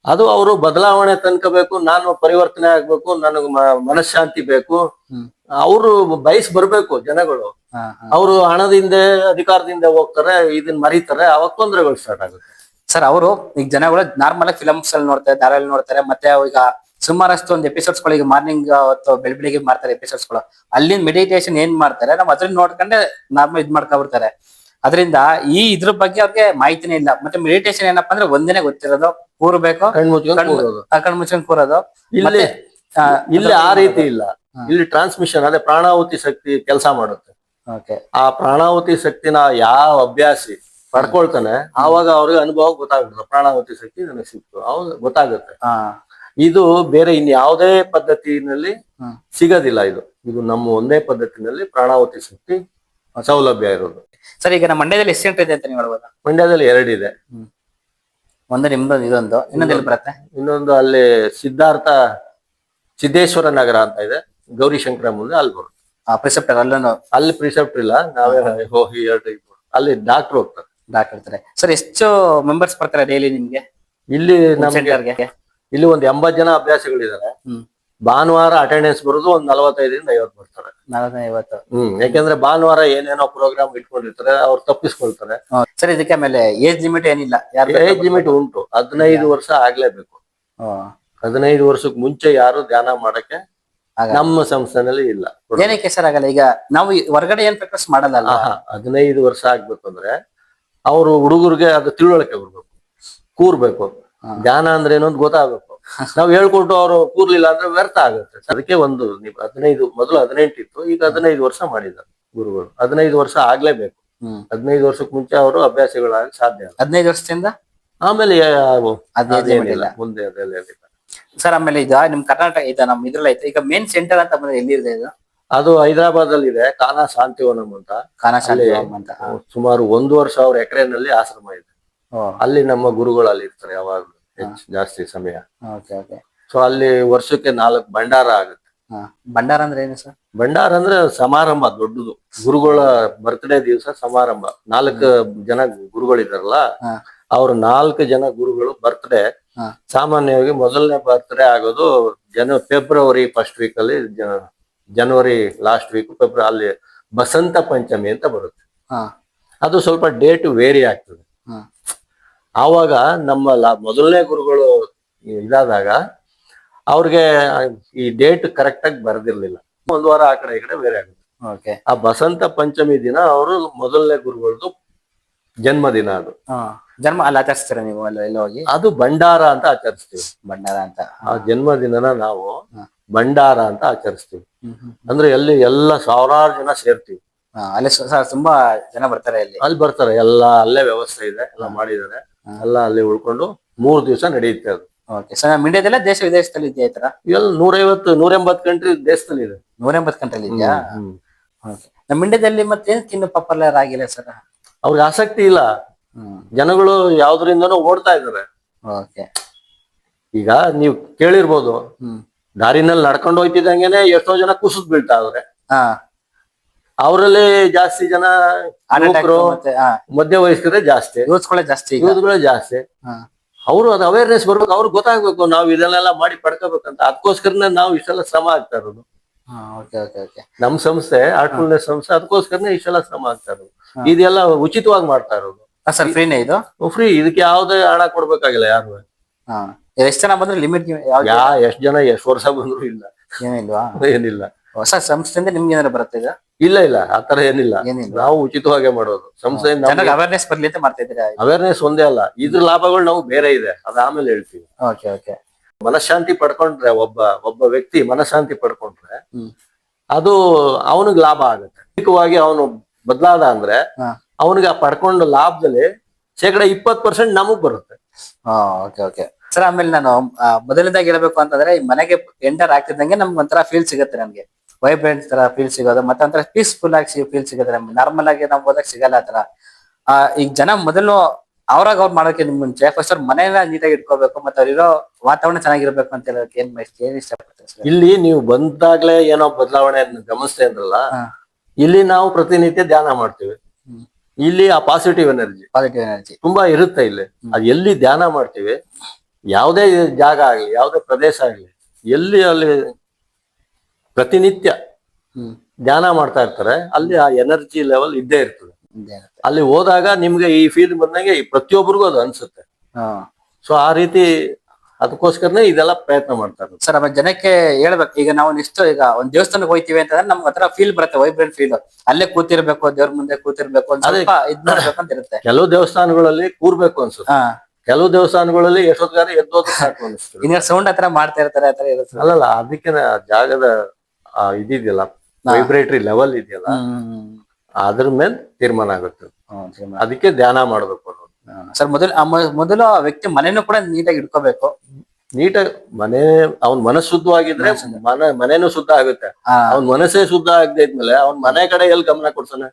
ಅದು ಅವರು ಬದಲಾವಣೆ ತನ್ಕೋಬೇಕು, ನಾನು ಪರಿವರ್ತನೆ ಆಗ್ಬೇಕು, ನನಗ್ ಮನಃಶಾಂತಿ ಬೇಕು, ಅವರು ಬಯಸ್ ಬರ್ಬೇಕು ಜನಗಳು. ಅವರು ಹಣದಿಂದ ಅಧಿಕಾರದಿಂದ ಹೋಗ್ತಾರೆ, ಇದನ್ನ ಮರೀತಾರೆ, ಅವಾಗ ತೊಂದರೆಗಳು ಸ್ಟಾರ್ಟ್ ಆಗುತ್ತೆ. ಸರ್ ಅವರು ಈಗ ಜನಗಳು ನಾರ್ಮಲ್ ಆಗಿ ಫಿಲಮ್ಸ್ ಅಲ್ಲಿ ನೋಡ್ತಾರೆ, ಧಾರಾವಾಹಿ ನೋಡ್ತಾರೆ, ಮತ್ತೆ ಈಗ ಸುಮಾರಷ್ಟು ಒಂದು ಎಪಿಸೋಡ್ಸ್ ಗಳು ಈಗ ಮಾರ್ನಿಂಗ್ ಬೆಳಿಗ್ಗೆ ಮಾಡ್ತಾರೆ ಎಪಿಸೋಡ್ಸ್ ಗಳು. ಅಲ್ಲಿಂದ ಮೆಡಿಟೇಷನ್ ಏನ್ ಮಾಡ್ತಾರೆ ನಾವು ಅದನ್ನ ನೋಡ್ಕೊಂಡೆ ನಾರ್ಮಲ್ ಇದ್ ಮಾಡ್ಕೊಬಿಡ್ತಾರೆ. ಅದರಿಂದ ಇದ್ರ ಬಗ್ಗೆ ಅವ್ರಿಗೆ ಮಾಹಿತಿನೇ ಇಲ್ಲ. ಮತ್ತೆ ಮೆಡಿಟೇಷನ್ ಏನಪ್ಪಾ ಅಂದ್ರೆ ಒಂದೇನೆ ಗೊತ್ತಿರೋದು, ಕೂರ್ಬೇಕು, ಕಣ್ಮುಚ್ಕೊಂಡ್ ಕೂರೋದು. ಇಲ್ಲಿ ಆ ರೀತಿ ಇಲ್ಲ. ಇಲ್ಲಿ ಟ್ರಾನ್ಸ್ಮಿಷನ್, ಅದೇ ಪ್ರಾಣಾಹುತಿ ಶಕ್ತಿ ಕೆಲಸ ಮಾಡುತ್ತೆ. ಆ ಪ್ರಾಣಾಹುತಿ ಶಕ್ತಿನ ಯಾವ ಅಭ್ಯಾಸಿ ಪಡ್ಕೊಳ್ತಾನೆ ಆವಾಗ ಅವ್ರಿಗೆ ಅನುಭವ ಗೊತ್ತಾಗುತ್ತೆ. ಪ್ರಾಣಾಹುತಿ ಶಕ್ತಿ ನನಗೆ ಸಿಕ್ತು, ಅವಾಗ ಗೊತ್ತಾಗುತ್ತೆ. ಇದು ಬೇರೆ ಇನ್ಯಾವುದೇ ಪದ್ಧತಿನಲ್ಲಿ ಸಿಗೋದಿಲ್ಲ. ಇದು ನಮ್ಮ ಒಂದೇ ಪದ್ಧತಿನಲ್ಲಿ ಪ್ರಾಣಾಹುತಿ ಶಕ್ತಿ ಸೌಲಭ್ಯ ಇರೋದು. ಸರ್ ಈಗ ನಮ್ಮ ಮಂಡ್ಯದಲ್ಲಿ ಎಷ್ಟು ಸೆಂಟರ್ ಇದೆ ಅಂತ ನೀವು ಹೇಳ್ಬೋದಾ? ಮಂಡ್ಯದಲ್ಲಿ 2 ಇದೆ. ಒಂದು ನಿಮ್ದೊಂದು, ಇದೊಂದು, ಇನ್ನೊಂದು ಬರುತ್ತೆ. ಇನ್ನೊಂದು ಅಲ್ಲಿ ಸಿದ್ದೇಶ್ವರ ನಗರ ಅಂತ ಇದೆ, ಗೌರಿಶಂಕರ ಮುಂದೆ, ಅಲ್ಲಿ ಬರುತ್ತೆ. ಪ್ರಿಸೆಪ್ಟರ್ ಅಲ್ಲಿ ಪ್ರಿಸೆಪ್ಟರ್ ಇಲ್ಲ, ನಾವೇ ಹೋಗಿ ಅಲ್ಲಿ ಡಾಕ್ಟರ್ ಹೋಗ್ತಾರೆ, ಡಾಕ್ಟರ್ ಇರ್ತಾರೆ. ಸರ್ ಎಷ್ಟು ಮೆಂಬರ್ಸ್ ಬರ್ತಾರೆ ಡೈಲಿ ನಿಮ್ಗೆ ಇಲ್ಲಿ? ಇಲ್ಲಿ ಒಂದು 80 ಜನ ಅಭ್ಯಾಸಿಗಳಿದ್ದಾರೆ. ಭಾನುವಾರ ಅಟೆಂಡೆನ್ಸ್ ಬರೋದು ಒಂದು 45 ರಿಂದ 50 ಬರ್ತಾರೆ. 450. ಯಾಕೆಂದ್ರೆ ಭಾನುವಾರ ಏನೇನೋ ಪ್ರೋಗ್ರಾಮ್ ಇಟ್ಕೊಂಡಿರ್ತಾರೆ, ಅವ್ರು ತಪ್ಪಿಸ್ಕೊಳ್ತಾರೆ. ಸರ್ ಇದಕ್ಕೆ ಆಮೇಲೆ ಏಜ್ ಲಿಮಿಟ್ ಏನಿಲ್ಲ? ಏಜ್ ಲಿಮಿಟ್ ಉಂಟು, 15 ವರ್ಷ ಆಗ್ಲೇಬೇಕು. 15 ವರ್ಷಕ್ಕೆ ಮುಂಚೆ ಯಾರು ಧ್ಯಾನ ಮಾಡಕ್ಕೆ ನಮ್ಮ ಸಂಸ್ಥೆನಲ್ಲಿ ಇಲ್ಲ. ಏನಕ್ಕೆ ಸರ್ ಆಗಲ್ಲ? ಈಗ ನಾವು ಹೊರಗಡೆ ಏನ್ ಪ್ರಾಕ್ಟೀಸ್ ಮಾಡಲ್ಲ. 15 ವರ್ಷ ಆಗ್ಬೇಕು ಅಂದ್ರೆ ಅವರು ಹುಡುಗರಿಗೆ ಅದು ತಿಳುವಳಿಕೆ ಬರ್ಬೇಕು, ಕೂರ್ಬೇಕು. ಧ್ಯಾನ ಅಂದ್ರೆ ಏನೋ ಅಂತ ಗೊತ್ತಾಗಬೇಕು. ನಾವ್ ಹೇಳ್ಕೊಟ್ಟು ಅವ್ರು ಕೂರ್ಲಿಲ್ಲ ಅಂದ್ರೆ ವ್ಯರ್ಥ ಆಗುತ್ತೆ. ಅದಕ್ಕೆ ಒಂದು 15, ಮೊದಲು 18 ಇತ್ತು, ಈಗ 15 ವರ್ಷ ಮಾಡಿದ್ದಾರೆ ಗುರುಗಳು. 15 ವರ್ಷ ಆಗ್ಲೇಬೇಕು. 15 ವರ್ಷಕ್ಕೆ ಮುಂಚೆ ಅವರು ಅಭ್ಯಾಸಿಗಳಾಗಿ ಸಾಧ್ಯ ಇಲ್ಲ. 15 ವರ್ಷದಿಂದ ಆಮೇಲೆ ಅದೇನಿಲ್ಲ ಮುಂದೆ ಅದೆಲ್ಲ ಏನಿಲ್ಲ. ಸರ್ ಆಮೇಲೆ ಈಗ ನಿಮ್ ಕರ್ನಾಟಕ ನಮ್ಮ ಇದ್ರಲ್ಲಿ ಐತೆ. ಈಗ ಮೇನ್ ಸೆಂಟರ್ ಅಂತ ಬಂದ್ರೆ ಎಲ್ಲಿದೆ ಇದು? ಅದು ಹೈದರಾಬಾದ್ ಅಲ್ಲಿ ಇದೆ, ಕಾನಾ ಶಾಂತಿವನಂ ಅಂತ. ಅಂತ ಸುಮಾರು 1,500 ಎಕರೆನಲ್ಲಿ ಆಶ್ರಮ ಇದೆ. ಅಲ್ಲಿ ನಮ್ಮ ಗುರುಗಳು ಅಲ್ಲಿ ಇರ್ತಾರೆ ಯಾವಾಗ್ಲೂ ಜಾಸ್ತಿ ಸಮಯ. ಸೊ ಅಲ್ಲಿ ವರ್ಷಕ್ಕೆ 4 ಭಂಡಾರ ಆಗುತ್ತೆ. ಭಂಡಾರ ಅಂದ್ರೆ ಏನು ಸರ್? ಭಂಡಾರ ಅಂದ್ರೆ ಸಮಾರಂಭ ದೊಡ್ಡದು, ಗುರುಗಳ ಬರ್ತ್ಡೇ ದಿವಸ ಸಮಾರಂಭ. 4 ಜನ ಗುರುಗಳಿದಾರಲ್ಲ, ಅವ್ರ 4 ಜನ ಗುರುಗಳು ಬರ್ತ್ಡೇ. ಸಾಮಾನ್ಯವಾಗಿ ಮೊದಲನೇ ಬರ್ತ್ಡೇ ಆಗೋದು ಫೆಬ್ರವರಿ ಫಸ್ಟ್ ವೀಕ್ ಅಲ್ಲಿ, ಜನವರಿ ಲಾಸ್ಟ್ ವೀಕ್, ಫೆಬ್ರವರಿ ಅಲ್ಲಿ ಬಸಂತ ಪಂಚಮಿ ಅಂತ ಬರುತ್ತೆ. ಅದು ಸ್ವಲ್ಪ ಡೇಟ್ ವೇರಿ ಆಗ್ತದೆ. ಆವಾಗ ನಮ್ಮ ಮೊದಲನೇ ಗುರುಗಳು ಇದಾದಾಗ ಅವ್ರಿಗೆ ಈ ಡೇಟ್ ಕರೆಕ್ಟ್ ಆಗಿ ಬರ್ದಿರ್ಲಿಲ್ಲ. 1 ವಾರ ಆ ಕಡೆ ಈ ಕಡೆ ಬೇರೆ ಆಗುತ್ತೆ. ಆ ಬಸಂತ ಪಂಚಮಿ ದಿನ ಅವರು ಮೊದಲನೇ ಗುರುಗಳದ್ದು ಜನ್ಮದಿನ. ಅದು ಜನ್ಮ ಅಲ್ಲಿ ಆಚರಿಸ್ತೀರ ನೀವು? ಎಲ್ಲ ಹೋಗಿ ಅದು ಭಂಡಾರ ಅಂತ ಆಚರಿಸ್ತೀವಿ. ಭಂಡಾರ ಅಂತ ಆ ಜನ್ಮದಿನನ ನಾವು ಭಂಡಾರ ಅಂತ ಆಚರಿಸ್ತೀವಿ. ಅಂದ್ರೆ ಎಲ್ಲ ಸಾವಿರಾರು ಜನ ಸೇರ್ತೀವಿ. ಅಲ್ಲಿ ತುಂಬಾ ಜನ ಬರ್ತಾರೆ. ಅಲ್ಲಿ ಬರ್ತಾರೆ, ಎಲ್ಲ ಅಲ್ಲೇ ವ್ಯವಸ್ಥೆ ಇದೆ, ಎಲ್ಲ ಮಾಡಿದ್ದಾರೆ. ಎಲ್ಲ ಅಲ್ಲಿ ಉಳ್ಕೊಂಡು 3 ದಿವಸ ನಡೆಯುತ್ತೆ ಅದು. ಸರ್ ನಮ್ಮ ಇಂಡಿಯಾದಲ್ಲ ದೇಶ ವಿದೇಶದಲ್ಲಿ ಇದೆಯಾ ಈ ತರ? ಎಲ್ಲ 150-180 ಕಂಟ್ರಿ ದೇಶದಲ್ಲಿ ಇದೆ. 180 ಕಂಟ್ರಿ ಇದೆಯಾ? ನಮ್ಮ ಇಂಡಿಯಾದಲ್ಲಿ ಮತ್ತೇನ್ ಇನ್ನು ಪಾಪ್ಯುಲರ್ ಆಗಿಲ್ಲ ಸರ್? ಅವ್ರಿಗೆ ಆಸಕ್ತಿ ಇಲ್ಲ. ಜನಗಳು ಯಾವ್ದ್ರಿಂದನೂ ಓಡ್ತಾ ಇದಾರೆ. ಈಗ ನೀವು ಕೇಳಿರ್ಬೋದು, ದಾರಿನಲ್ಲಿ ನಡ್ಕೊಂಡು ಹೋಯ್ತಿದಂಗೆನೆ ಎಷ್ಟೋ ಜನ ಕುಸಿದ್ ಬೀಳ್ತಾ ಇದಾರೆ. ಅವರಲ್ಲಿ ಜಾಸ್ತಿ ಜನ ಮಧ್ಯ ವಯಸ್ಕರೇ ಜಾಸ್ತಿ, ಯೂತ್ಗಳೇ ಜಾಸ್ತಿ. ಅವರು ಅದು ಅವೇರ್ನೆಸ್ ಬರ್ಬೇಕು, ಅವ್ರಿಗೆ ಗೊತ್ತಾಗ್ಬೇಕು ನಾವು ಇದನ್ನೆಲ್ಲ ಮಾಡಿ ಪಡ್ಕೋಬೇಕಂತ. ಅದಕ್ಕೋಸ್ಕರನೇ ನಾವು ಇಷ್ಟೆಲ್ಲ ಶ್ರಮ ಆಗ್ತಾ ಇರೋದು. ನಮ್ ಸಂಸ್ಥೆ ಆರ್ಟ್ಫುಲ್ನೆಸ್ ಸಂಸ್ಥೆ ಅದಕ್ಕೋಸ್ಕರನೇ ಇಷ್ಟೆಲ್ಲ ಶ್ರಮ ಆಗ್ತಾ ಇರೋದು. ಇದೆಲ್ಲ ಉಚಿತವಾಗಿ ಮಾಡ್ತಾ ಇರೋದು. ಸರ್ ಫ್ರೀನೇ ಇದು? ಫ್ರೀ. ಇದಕ್ಕೆ ಯಾವ್ದೇ ಹಣ ಕೊಡ್ಬೇಕಾಗಿಲ್ಲ ಯಾರು. ಎಷ್ಟ್ ಜನ ಬಂದ್ರೆ ಲಿಮಿಟ್? ಎಷ್ಟ್ ಜನ ಎಷ್ಟು ವರ್ಷ ಬಂದ್ರು ಇಲ್ಲ, ಏನಿಲ್ಲ. ಹೊಸ ಸಂಸ್ಥೆಯಿಂದ ನಿಮ್ಗೆ ಏನಾದ್ರು ಬರುತ್ತೆ? ಇಲ್ಲ ಆತರ ಏನಿಲ್ಲ. ನಾವು ಉಚಿತವಾಗೇ ಮಾಡೋದು. ಸಂಸ್ಥೆಯಿಂದ ಅವೇರ್ನೆಸ್ ಬರ್ಲಿ ಅಂತ ಮಾಡ್ತಾ ಇದ್ದೀರಾ? ಅವೇರ್ನೆಸ್ ಒಂದೇ ಅಲ್ಲ, ಇದ್ರ ಲಾಭಗಳು ನಾವು ಬೇರೆ ಇದೆ, ಅದ ಆಮೇಲೆ ಹೇಳ್ತೀವಿ. ಮನಃಶಾಂತಿ ಪಡ್ಕೊಂಡ್ರೆ ಒಬ್ಬ ವ್ಯಕ್ತಿ ಮನಃಶಾಂತಿ ಪಡ್ಕೊಂಡ್ರೆ ಅದು ಅವನಿಗೆ ಲಾಭ ಆಗುತ್ತೆ. ದೈಹಿಕವಾಗಿ ಅವನು ಬದಲಾದ ಅಂದ್ರೆ ಅವನಿಗೆ ಆ ಪಡ್ಕೊಂಡ ಲಾಭದಲ್ಲಿ 20% ನಮಗ್ ಬರುತ್ತೆ. ಸರ್ ಆಮೇಲೆ ನಾನು ಮೊದಲನೇದಾಗಿ ಹೇಳ್ಬೇಕು ಅಂತಂದ್ರೆ, ಈ ಮನೆಗೆ ಎಂಟರ್ ಆಗ್ತಿದ್ದಂಗೆ ನಮ್ಗೆ ಒಂಥರ ಫೀಲ್ ಸಿಗುತ್ತೆ. ನಮ್ಗೆ ವೈಬ್ರೆಂಟ್ ತರ ಫೀಲ್ ಸಿಗೋದು, ಮತ್ತೆ ಒಂಥರ ಪೀಸ್ಫುಲ್ ಆಗಿ ಫೀಲ್ ಸಿಗುತ್ತೆ. ನಮ್ಗೆ ನಾರ್ಮಲ್ ಆಗಿ ನಾವು ಹೋದಾಗ ಸಿಗಲ್ಲ ಆತರ. ಈಗ ಜನ ಮೊದಲು ಅವ್ರಾಗ ಅವ್ರು ಮಾಡೋಕೆ ಮುಂಚೆ ಫಸ್ಟ್ ಅವ್ರ ಮನೆಯನ್ನ ನೀಟಾಗಿ ಇಟ್ಕೋಬೇಕು, ಮತ್ತೆ ಅವ್ರಿರೋ ವಾತಾವರಣ ಚೆನ್ನಾಗಿರ್ಬೇಕು ಅಂತ ಹೇಳೋಕೆ ಏನ್ ಇಷ್ಟಪಡ್ತಾರೆ? ಇಲ್ಲಿ ನೀವು ಬಂದಾಗ್ಲೇ ಏನೋ ಬದಲಾವಣೆ ಗಮನಿಸ್ತೇ ಅಂದ್ರಲ್ಲ, ಇಲ್ಲಿ ನಾವು ಪ್ರತಿನಿತ್ಯ ಧ್ಯಾನ ಮಾಡ್ತೀವಿ. ಇಲ್ಲಿ ಆ ಪಾಸಿಟಿವ್ ಎನರ್ಜಿ ತುಂಬಾ ಇರುತ್ತೆ ಇಲ್ಲಿ. ಅದು ಎಲ್ಲಿ ಧ್ಯಾನ ಮಾಡ್ತೀವಿ, ಯಾವುದೇ ಜಾಗ ಆಗ್ಲಿ, ಯಾವುದೇ ಪ್ರದೇಶ ಆಗ್ಲಿ, ಎಲ್ಲಿ ಅಲ್ಲಿ ಪ್ರತಿನಿತ್ಯ ಧ್ಯಾನ ಮಾಡ್ತಾ ಇರ್ತಾರೆ, ಅಲ್ಲಿ ಆ ಎನರ್ಜಿ ಲೆವೆಲ್ ಇದ್ದೇ ಇರ್ತದೆ. ಅಲ್ಲಿ ಹೋದಾಗ ನಿಮ್ಗೆ ಈ ಫೀಲ್ ಬಂದಂಗೆ ಪ್ರತಿಯೊಬ್ಬರಿಗೂ ಅದು ಅನ್ಸುತ್ತೆ. ಸೊ ಆ ರೀತಿ ಅದಕ್ಕೋಸ್ಕರನೇ ಇದೆಲ್ಲ ಪ್ರಯತ್ನ ಮಾಡ್ತಾರೆ. ಸರ್ ಆಮೇಲೆ ಜನಕ್ಕೆ ಹೇಳ್ಬೇಕು, ಈಗ ನಾವು ನೆಕ್ಸ್ಟ್ ಈಗ ಒಂದ್ ದೇವಸ್ಥಾನಕ್ಕೆ ಹೋಗ್ತೀವಿ ಅಂತಂದ್ರೆ ನಮ್ಗೆ ಹತ್ರ ಫೀಲ್ ಬರುತ್ತೆ, ವೈಬ್ರೆಂಟ್ ಫೀಲ್. ಅಲ್ಲೇ ಕೂತಿರ್ಬೇಕು, ದೇವ್ರ ಮುಂದೆ ಕೂತಿರ್ಬೇಕು ಅಂತ ಇರುತ್ತೆ. ಕೆಲವು ದೇವಸ್ಥಾನಗಳಲ್ಲಿ ಕೂರ್ಬೇಕು ಅನ್ಸುತ್ತೆ, ಕೆಲವು ದೇವಸ್ಥಾನಗಳಲ್ಲಿ ಎಷ್ಟೊತ್ತಿಗಾರ ಎದ್ದೋದು ಸಾಕು ಅನಿಸ್ತದೆ. ಇನ್ನ ಸೌಂಡ್ ಹತ್ರ ಮಾಡ್ತಾ ಇರ್ತಾರೆ, ಆತರ ಇರುತ್ತೆ. ಅಲ್ಲಲ್ಲ, ಅದಕ್ಕೆ ಜಾಗದ ಇದಿದೆಯಲ್ಲ, ವೈಬ್ರೇಟರಿ ಲೆವೆಲ್ ಇದೆಯಲ್ಲ, ಅದ್ರ ಮೇಲೆ ತೀರ್ಮಾನ ಆಗುತ್ತೆ. ಅದಕ್ಕೆ ಧ್ಯಾನ ಮಾಡ್ಬೇಕು ಅನ್ನೋದು. ಸರ್ ಮೊದಲು ಆ ವ್ಯಕ್ತಿ ಮನೆನೂ ಕೂಡ ನೀಟಾಗಿ ಇಟ್ಕೋಬೇಕು. ನೀಟಾಗಿ ಅವ್ನ ಮನಸ್ಸು ಶುದ್ಧವಾಗಿದ್ರೆ ಮನೇನು ಶುದ್ಧ ಆಗುತ್ತೆ. ಅವ್ನ ಮನಸ್ಸೇ ಶುದ್ಧ ಆಗದೆ ಇದ್ಮೇಲೆ ಅವ್ನ ಮನೆ ಕಡೆ ಎಲ್ಲಿ ಗಮನ ಕೊಡ್ತಾನೆ?